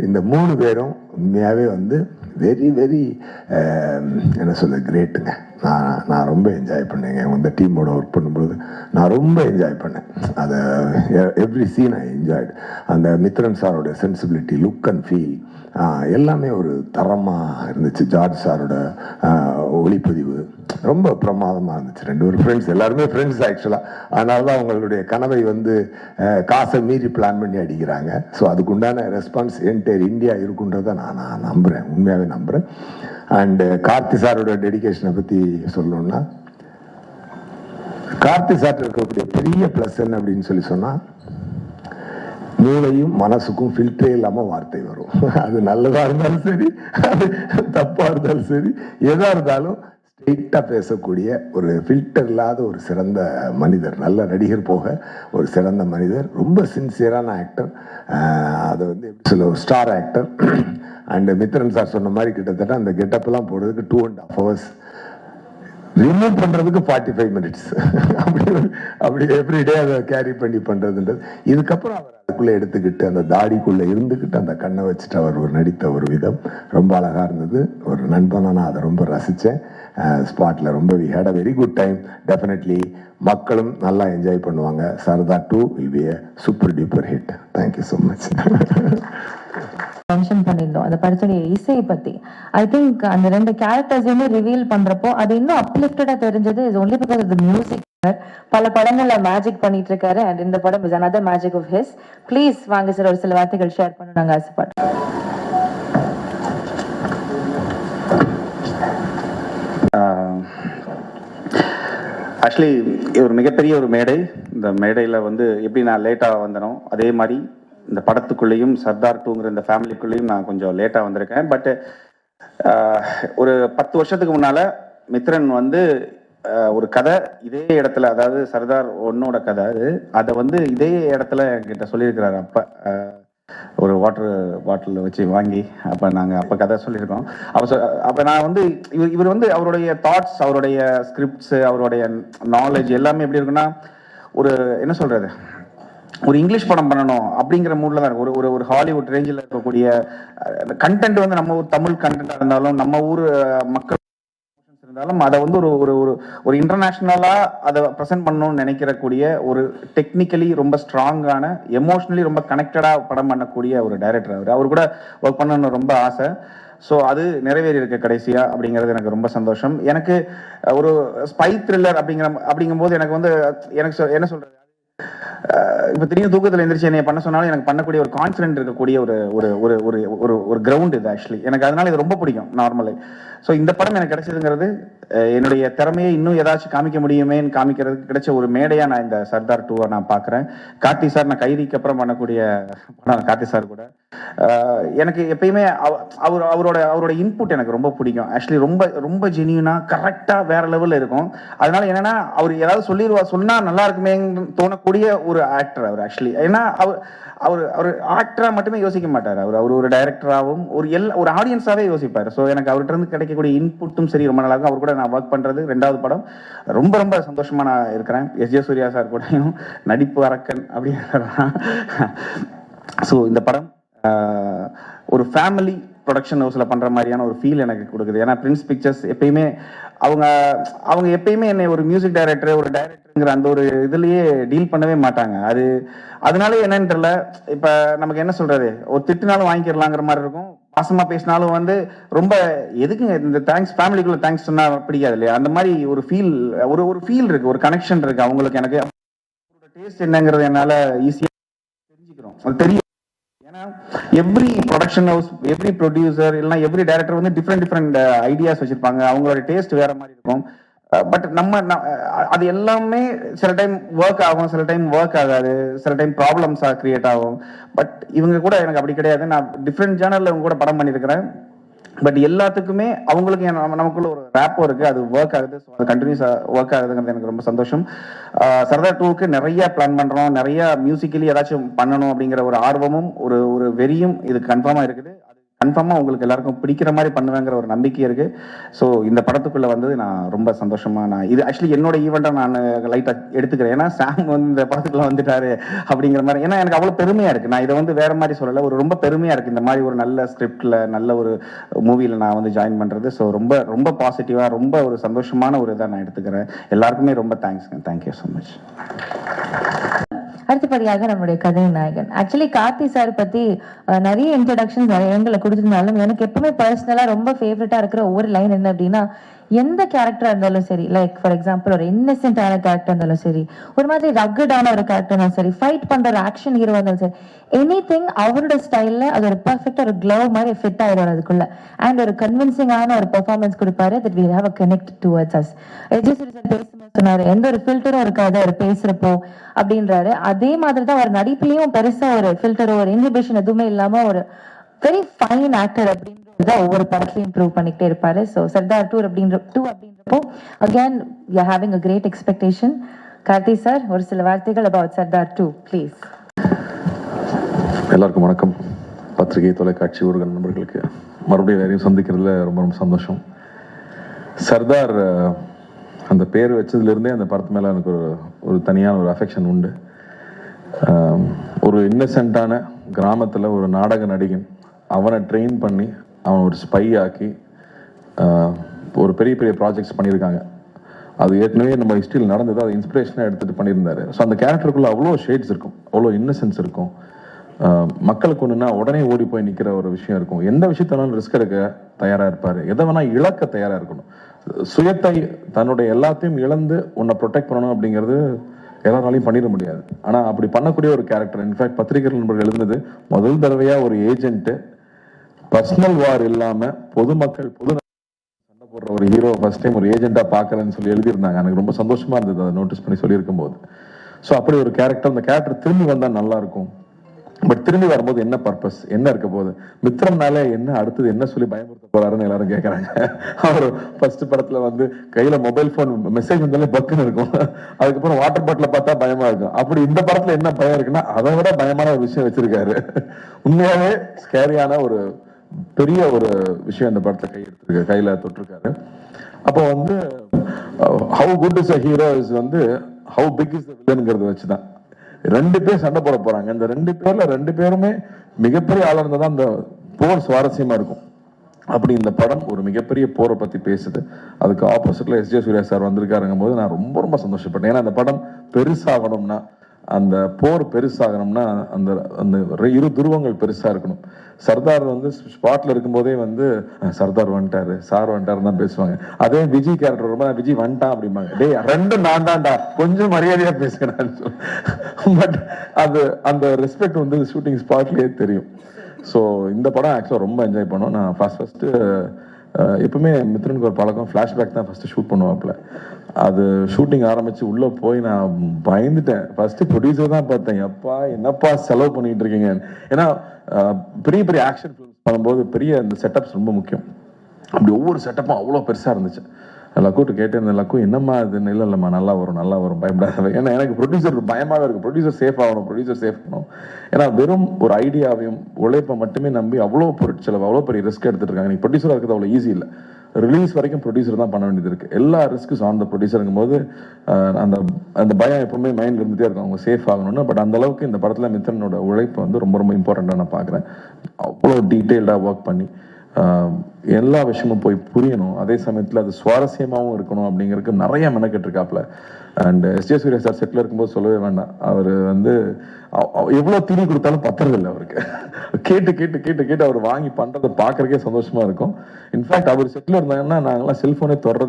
இந்த 3 பேரும் உண்மையாகவே வந்து வெரி வெரி என்ன சொல்ல கிரேட்டுங்க. நான் ரொம்ப என்ஜாய் பண்ணேங்க. இந்த டீமோட ஒர்க் பண்ணும்போது நான் ரொம்ப என்ஜாய் பண்ணேன். அதை எவ்ரி சீன் ஐ என்ஜாய்டு. அந்த மித்ரன் சாரோட சென்சிபிலிட்டி, லுக் அண்ட் ஃபீல் எல்லாமே ஒரு தரமாக இருந்துச்சு. ஜார்ஜ் சாரோட ஒளிப்பதிவு ரொம்ப பிரமாதமாக இருந்துச்சு. 2 பேரும் ஃப்ரெண்ட்ஸ், எல்லாருமே ஃப்ரெண்ட்ஸ் ஆக்சுவலாக. அதனால தான் அவங்களுடைய கனவை வந்து காசை மீறி பிளான் பண்ணி அடிக்கிறாங்க. ஸோ அதுக்குண்டான ரெஸ்பான்ஸ் என்டையர் இந்தியா இருக்குன்றதை நான் நம்புகிறேன், உண்மையாகவே நம்புகிறேன். அண்டு கார்த்தி சாரோட டெடிகேஷனை பற்றி சொல்லணும்னா, கார்த்தி சார் இருக்கக்கூடிய பெரிய ப்ளஸ் என்ன அப்படின்னு சொன்னால், மூளையும் மனசுக்கும் ஃபில்டரே இல்லாமல் வார்த்தை வரும். அது நல்லதாக இருந்தாலும் சரி, அது தப்பாக இருந்தாலும் சரி, எதாக இருந்தாலும் ஸ்ட்ரெயிட்டாக பேசக்கூடிய ஒரு ஃபில்டர் இல்லாத ஒரு சிறந்த மனிதர். நல்ல நடிகர் போக ஒரு சிறந்த மனிதர், ரொம்ப சின்சியரான ஆக்டர். அதை வந்து எப்படி சொல்ல, ஒரு star actor. And Mithran sir சொன்ன மாதிரி கிட்டத்தட்ட அந்த கெட்டப்லாம் போடுறதுக்கு 2.5 hours, ரிமூவ் பண்ணுறதுக்கு 45 minutes. அப்படி எவ்ரிடே அதை கேரி பண்ணி பண்ணுறதுன்றது. இதுக்கப்புறம் அவர் அதுக்குள்ளே எடுத்துக்கிட்டு அந்த தாடிக்குள்ளே இருந்துக்கிட்டு அந்த கண்ணை வச்சுட்டு அவர் நடித்த ஒரு விதம் ரொம்ப அழகாக இருந்தது. ஒரு நண்பனாக நான் அதை ரொம்ப ரசித்தேன். ஸ்பாட்டில் ரொம்ப we had a very good time. Definitely மக்களும் நல்லா என்ஜாய் பண்ணுவாங்க. Sardar 2 will be a super duper hit. Thank you so much. Mention பண்ணியிருந்தோம் அந்த படத்துடைய இசையை பத்தி. ஐ திங்க் அந்த 2 கேரக்டர்ஸையுமே ரிவீல் பண்றப்போ அது இன்னும் அப்லிஃப்டடா தெரிஞ்சது. Is only because of the music. பல படங்கள்ல மேஜிக் பண்ணிட்டு இருக்காரு. அண்ட் இந்த படம் is another magic of his. Please வாங்க சார், ஒரு சில வார்த்தைகள் ஷேர் பண்ண நாங்க ஆசைப்படுறோம். ஆக்சுவலி ஒரு மிகப்பெரிய ஒரு மேடை. இந்த மேடையில் வந்து எப்படி நான் லேட்டாக வந்தனோ அதே மாதிரி இந்த படத்துக்குள்ளேயும் சர்தார் 2ங்கிற இந்த ஃபேமிலிக்குள்ளேயும் நான் கொஞ்சம் லேட்டாக வந்திருக்கேன். பட் ஒரு 10 வருஷத்துக்கு முன்னால் மித்ரன் வந்து ஒரு கதை இதே இடத்துல, அதாவது சர்தார் ஒன்னோட கதை அதை வந்து இதே இடத்துல என்கிட்ட சொல்லியிருக்கிறாரு. அப்போ ஒரு வாட்டர் பாட்டில் வச்சு வாங்கி அப்போ கதை சொல்லியிருக்கோம். அப்போ நான் வந்து இவர் வந்து அவருடைய தாட்ஸ், அவருடைய ஸ்கிரிப்ட்ஸு, அவருடைய நாலேஜ் எல்லாமே எப்படி இருக்குன்னா, ஒரு என்ன சொல்கிறது, ஒரு இங்கிலீஷ் படம் பண்ணணும் அப்படிங்கிற மூடில் தான் இருக்கும். ஒரு ஹாலிவுட் ரேஞ்சில் இருக்கக்கூடிய கண்டென்ட் வந்து நம்ம ஊர் தமிழ் கண்டென்ட்டாக இருந்தாலும், நம்ம ஊர் மக்கள் இருந்தாலும், அதை வந்து ஒரு இன்டர்நேஷ்னலாக அதை ப்ரெசென்ட் பண்ணணும்னு நினைக்கிறக்கூடிய ஒரு டெக்னிக்கலி ரொம்ப ஸ்ட்ராங்கான, எமோஷ்னலி ரொம்ப கனெக்டடாக படம் பண்ணக்கூடிய ஒரு டைரக்டர். அவர் கூட ஒர்க் பண்ணணும்னு ரொம்ப ஆசை. ஸோ அது நிறைவேறி இருக்க கடைசியாக அப்படிங்கிறது எனக்கு ரொம்ப சந்தோஷம். எனக்கு ஒரு ஸ்பை த்ரில்லர் அப்படிங்கும்போது எனக்கு வந்து என்ன சொல்கிறது, இப்போ திடீர்னு தூக்கத்தில் எந்திரிச்சு என்னை பண்ண சொன்னாலும் எனக்கு பண்ணக்கூடிய ஒரு கான்ஃபிடென்ட் இருக்கக்கூடிய ஒரு ஒரு ஒரு ஒரு ஒரு ஒரு கிரவுண்ட் இது ஆக்சுவலி. எனக்கு அதனால இது ரொம்ப பிடிக்கும் நார்மலி. ஸோ இந்த படம் எனக்கு கிடைச்சதுங்கிறது என்னுடைய திறமையை இன்னும் ஏதாச்சும் காமிக்க முடியுமேன்னு காமிக்கிறதுக்கு கிடைச்ச ஒரு மேடையாக நான் இந்த சர்தார் 2 நான் பார்க்குறேன். கார்த்தி சார், நான் கைதிக்கு அப்புறம் பண்ணக்கூடிய படம் கார்த்தி சார் கூட. எனக்கு எப்பயுமே அவரோட இன்புட் எனக்கு ரொம்ப பிடிக்கும் ஆக்சுவலி. ரொம்ப ரொம்ப ஜெனியூனாக கரெக்டாக வேற லெவலில் இருக்கும். அதனால என்னன்னா, அவர் ஏதாவது சொன்னால் நல்லா இருக்குமேன்னு தோணக்கூடிய ஒரு ஆக்டர் அவர் ஆக்சுவலி. ஏன்னா அவர் ஆக்டரா மட்டுமே யோசிக்க மாட்டார். அவர் ஒரு டைரக்டராகவும் ஒரு ஆடியன்ஸாவே யோசிப்பார். ஸோ எனக்கு அவர்கிட்ட இருந்து கிடைக்கக்கூடிய இன்புட்டும் சரி ரொம்ப நல்லா இருக்கும். அவர் கூட நான் ஒர்க் பண்றது 2வது படம் ரொம்ப ரொம்ப சந்தோஷமா நான் இருக்கிறேன். எஸ் ஜே சூர்யா சார் கூடயும் நடிப்பு அரக்கன் அப்படின்னா. ஸோ இந்த படம் ஒரு ஃபேமிலி ப்ரொடக்ஷன் ஹவுஸில் பண்ணுற மாதிரியான ஒரு ஃபீல் எனக்கு கொடுக்குது. ஏன்னா பிரின்ஸ் பிக்சர்ஸ் எப்பயுமே அவங்க எப்பயுமே என்னை ஒரு மியூசிக் டைரக்டர், ஒரு டைரக்டருங்கிற அந்த ஒரு இதுலேயே டீல் பண்ணவே மாட்டாங்க. அதனால என்னன்னு தெரியல, இப்போ நமக்கு என்ன சொல்றது, ஒரு திட்டுனாலும் வாங்கிக்கிறலாங்கிற மாதிரி இருக்கும். பாசமாக பேசினாலும் வந்து ரொம்ப எதுக்குங்க இந்த தேங்க்ஸ், ஃபேமிலிக்குள்ள தேங்க்ஸ் சொன்னால் பிடிக்காது இல்லையா, அந்த மாதிரி ஒரு ஃபீல் இருக்கு, ஒரு கனெக்ஷன் இருக்கு அவங்களுக்கு. எனக்கு டேஸ்ட் என்னங்கிறது என்னால் ஈஸியாக தெரிஞ்சுக்கிறோம், அது தெரியும். ஏன்னா every production house, every producer இல்லைன்னா எவ்ரி டைரக்டர் வந்து டிஃப்ரெண்ட் ஐடியாஸ் வச்சிருப்பாங்க. அவங்களோட டேஸ்ட் வேற மாதிரி இருக்கும். பட் அது எல்லாமே சில டைம் ஒர்க் ஆகும், சில டைம் ஒர்க் ஆகாது, சில டைம் ப்ராப்ளம்ஸாக கிரியேட் ஆகும். பட் இவங்க கூட எனக்கு அப்படி கிடையாது. நான் டிஃப்ரெண்ட் ஜேர்னலில் இவங்க கூட படம் பண்ணியிருக்கிறேன். பட் எல்லாத்துக்குமே அவங்களுக்கு நமக்குள்ள ஒரு ரேப்போ இருக்கு, அது ஒர்க் ஆகுது. ஸோ அது கண்டினியூஸா ஒர்க் ஆகுதுங்கிறது எனக்கு ரொம்ப சந்தோஷம். சர்தார் 2க்கு நிறைய பிளான் பண்றோம், நிறைய மியூசிக்கலி ஏதாச்சும் பண்ணணும் அப்படிங்கிற ஒரு ஆர்வமும் ஒரு வெறியும் இது கன்ஃபார்மா இருக்குது. அது கன்ஃபார்மா உங்களுக்கு எல்லாருக்கும் பிடிக்கிற மாதிரி பண்ணுவேங்கிற ஒரு நம்பிக்கை இருக்கு. ஸோ இந்த படத்துக்குள்ள வந்து நான் ரொம்ப சந்தோஷமா, நான் இது ஆக்சுவலி என்னோட ஈவெண்ட்டை நான் லைட்டா எடுத்துக்கிறேன். ஏன்னா சாம் வந்து இந்த படத்துக்குள்ள வந்துட்டாரு அப்படிங்கிற மாதிரி. ஏன்னா எனக்கு அவ்வளவு பெருமையா இருக்கு. நான் இதை வந்து வேற மாதிரி சொல்லல, ஒரு ரொம்ப பெருமையா இருக்கு இந்த மாதிரி ஒரு நல்ல ஸ்கிரிப்ட்ல, நல்ல ஒரு மூவில நான் வந்து ஜாயின் பண்றது. ஸோ ரொம்ப ரொம்ப பாசிட்டிவா, ரொம்ப ஒரு சந்தோஷமான ஒரு இதை நான் எடுத்துக்கிறேன். எல்லாருக்குமே ரொம்ப தேங்க்ஸ்ங்க. Thank you so much. அடுத்தபடியாக நம்முடைய கதை நாயகன். ஆக்சுவலி கார்த்தி சார் பத்தி நிறைய இன்ட்ரோடக்ஷன் நிறைய இடங்களை கொடுத்துருந்தாலும் எனக்கு எப்பவுமே பர்சனலா ரொம்ப ஃபேவரட்டா இருக்கிற ஒரு லைன் என்ன அப்படின்னா, எந்த கேரக்டரா இருந்தாலும் சரி, லைக் ஃபார் எக்ஸாம்பிள் ஒரு இன்னசென்டான கேரக்டர் இருந்தாலும் சரி, ஒரு மாதிரி ரக்கடான ஒரு கேரக்டர் இருந்தாலும் சரி, ஃபைட் பண்ற ஒரு ஆக்ஷன் ஹீரோ இருந்தாலும் சரி, எனிதிங் அவரோட ஸ்டைல்ல அது ஒரு பெர்ஃபெக்டா ஒரு க்ளவ் மாதிரி ஃபிட் ஆயிடும் அதுக்குள்ள. அண்ட் ஒரு கன்வின்சிங்கான ஒரு பெர்ஃபார்மன்ஸ் கொடுப்பாரு. That we have a connect towards us. பேசும்போது சொன்னாரு, எந்த ஒரு ஃபில்டரும் இருக்காது அவர் பேசுறப்போ அப்படின்றாரு. அதே மாதிரி தான் அவர் நடிப்புலயும் பெருசா ஒரு ஃபில்டரோ ஒரு இன்ஹிபிஷன் எதுவுமே இல்லாம ஒரு வெரி ஃபைன் ஆக்டர் அப்படின்றத ஒவ்வொரு படத்துலயும் ப்ரூவ் பண்ணிக்கிட்டே இருப்பாரு. ஸோ சர்தார் 2 அப்படின்றப்போ again we are having a great expectation. Karthi sir, ஒரு சில வார்த்தைகள் அபவுட் சர்தார் 2 ப்ளீஸ். எல்லாருக்கும் வணக்கம். பத்திரிகை, தொலைக்காட்சி ஊடக நண்பர்களுக்கு மறுபடியும் எல்லாரையும் சந்திக்கிறதுல ரொம்ப ரொம்ப சந்தோஷம். சர்தார் அந்த பேர் வச்சதுலேருந்தே அந்த படத்து மேலே எனக்கு ஒரு தனியான ஒரு அஃபெக்ஷன் உண்டு. ஒரு இன்னசென்ட்டான கிராமத்தில் ஒரு நாடக நடிகன், அவனை ட்ரெயின் பண்ணி அவனை ஒரு ஸ்பை ஆக்கி ஒரு பெரிய பெரிய ப்ராஜெக்ட்ஸ் பண்ணியிருக்காங்க. அது ஏற்கனவே நம்ம ஹிஸ்ட்ரியில் நடந்தது, அதை இன்ஸ்பிரேஷனாக எடுத்துகிட்டு பண்ணியிருந்தாரு. ஸோ அந்த கேரக்டருக்குள்ளே அவ்வளோ ஷேட்ஸ் இருக்கும், அவ்வளோ இன்னசென்ஸ் இருக்கும். மக்களுக்கு ஒன்றுனா உடனே ஓடி போய் நிற்கிற ஒரு விஷயம் இருக்கும். எந்த விஷயத்தாலும் ரிஸ்க் எடுக்க தயாராக இருப்பார், எதை வேணால் இழக்க தயாராக இருக்கணும். சுயத்தை, தன்னுடைய எல்லாத்தையும் இழந்து உன்னை ப்ரொடெக்ட் பண்ணணும் அப்படிங்கிறது எல்லாராலையும் பண்ணிட முடியாது. ஆனால் அப்படி பண்ணக்கூடிய ஒரு கேரக்டர். இன்ஃபேக்ட் பத்திரிகை நண்பர்கள் எழுந்தது முதல் தடவையாக ஒரு ஏஜென்ட்டு பர்சனல் வார் இல்லாமல் பொதுமக்கள் சண்டை போடுற ஒரு ஹீரோ ஃபர்ஸ்ட் டைம் ஒரு ஏஜென்ட்டாக பார்க்குறேன்னு சொல்லி எழுதியிருந்தாங்க. எனக்கு ரொம்ப சந்தோஷமாக இருந்தது அதை நோட்டீஸ் பண்ணி சொல்லியிருக்கும் போது. ஸோ அப்படி ஒரு கேரக்டர், அந்த கேரக்டர் திரும்பி வந்தால் நல்லாயிருக்கும் பட் திரும்பி வரும்போது என்ன பர்பஸ், என்ன இருக்க போகுது, மித்ரன்னாலே என்ன அடுத்தது என்ன சொல்லி பயமுறுத்த போறாருன்னு எல்லாரும் கேட்கறாங்க. அவர் ஃபர்ஸ்ட் படத்துல வந்து கையில மொபைல் போன் மெசேஜ் வந்தாலே பக்குன்னு இருக்கும், அதுக்கப்புறம் வாட்டர் பாட்டில பார்த்தா பயமா இருக்கும். அப்படி இந்த படத்துல என்ன பயம் இருக்குன்னா அதை விட பயமான ஒரு விஷயம் வச்சிருக்காரு. உண்மையாவே ஸ்கேரியான ஒரு பெரிய ஒரு விஷயம் இந்த படத்தை கையில தொட்டிருக்காரு. அப்போ வந்து how good is a hero is வந்து ஹவு பிக் இஸ் த வில்லன்ங்கிறத வச்சுதான் 2 பேர் சண்டை போட போறாங்க. இந்த 2 பேர்ல 2 பேருமே மிகப்பெரிய ஆளா இருந்தா தான் அந்த போர் சுவாரஸ்யமா இருக்கும். அப்படி இந்த படம் ஒரு மிகப்பெரிய போரை பத்தி பேசுது. அதுக்கு ஆப்போசிட்ல எஸ்.ஜே. சூர்யா சார் வந்திருக்காருங்கும் போது நான் ரொம்ப ரொம்ப சந்தோஷப்பட்டேன். ஏன்னா அந்த படம் பெருசாகணும்னா, அந்த போர் பெருசாகணும்னா அந்த அந்த இரு துருவங்கள் பெருசா இருக்கணும். சர்தார் வந்து ஸ்பாட்ல இருக்கும்போதே வந்து சர்தார் வந்துட்டாரு, சார் வந்துட்டாரு தான் பேசுவாங்க. அதே விஜய் கேரக்டர் ரொம்ப விஜய் வந்துட்டான் அப்படிம்பாங்க. டேய் 2 நான் தான்டா, கொஞ்சம் மரியாதையா பேசுகிறேன். பட் அது அந்த ரெஸ்பெக்ட் வந்து ஷூட்டிங் ஸ்பாட்லயே தெரியும். ஸோ இந்த படம் ஆக்சுவலாக ரொம்ப என்ஜாய் பண்ணோம். நான் ஃபர்ஸ்ட் எப்பவுமே மித்ரனுக்கு ஒரு பழக்கம், ஃப்ளாஷ்பேக் தான் ஃபர்ஸ்ட் ஷூட் பண்ணுவாப்புல. அது ஷூட்டிங் ஆரம்பிச்சு உள்ள போய் நான் பயந்துட்டேன். ஃபர்ஸ்ட் ப்ரொடியூசர் தான் பார்த்தேன், எப்பா என்னப்பா செலவு பண்ணிட்டு இருக்கீங்க. ஏன்னா பெரிய பெரிய ஆக்ஷன் ஃபிலிம்ஸ் பண்ணும்போது பெரிய இந்த செட்டப்ஸ் ரொம்ப முக்கியம். அப்படி ஒவ்வொரு செட்டப்பும் அவ்வளோ பெருசாக இருந்துச்சு. லக்கூட்டு கேட்டேன், லக்கு என்னம்மா இது, இல்லைம்மா நல்லா வரும் பயப்படாத. ஏன்னா எனக்கு ப்ரொடியூசர் பயமாகவே இருக்கு, ப்ரொடியூசர் சேஃப் ஆகணும். ஏன்னா வெறும் ஒரு ஐடியாவையும் உழைப்பை மட்டுமே நம்பி அவ்வளோ பொருட்செலவு அவ்வளோ பெரிய ரிஸ்க் எடுத்துட்டு இருக்காங்க. நீ ப்ரொடியூசராக இருக்கிறது அவ்வளோ ஈஸி இல்லை. ரிலீஸ் வரைக்கும் ப்ரொடியூசர் தான் பண்ண வேண்டியது இருக்கு. எல்லா ரிஸ்க்கும் ஆன் த ப்ரொடியூசருங்கும் போது அந்த அந்த பயம் எப்பவுமே மைண்ட்ல இருந்துட்டே இருக்கும், அவங்க சேஃப் ஆகணும்னு. பட் அந்த அளவுக்கு இந்த படத்துல மித்ரனோட உழைப்பு வந்து ரொம்ப ரொம்ப இம்பார்ட்டண்டா நான் பார்க்குறேன். அவ்வளோ டீட்டெயில்டாக ஒர்க் பண்ணி எல்லா விஷயமும் போய் புரியணும், அதே சமயத்தில் அது சுவாரஸ்யமாகவும் இருக்கணும் அப்படிங்கிறதுக்கு நிறைய மெனக்கெட்டு இருக்காப்ல. And S J. சூர்யா சார் செட்டில் இருக்கும்போது சொல்லவே வேண்டாம், அவர் வந்து எவ்வளோ தீனி கொடுத்தாலும் பத்துறதில்லை அவருக்கு. கேட்டு கேட்டு கேட்டு கேட்டு அவர் வாங்கி பண்ணுறதை பார்க்கறக்கே சந்தோஷமா இருக்கும். இன்ஃபேக்ட் அவர் செட்டில் இருந்தாங்கன்னா நாங்கள்லாம் செல்ஃபோனே தொடர்றது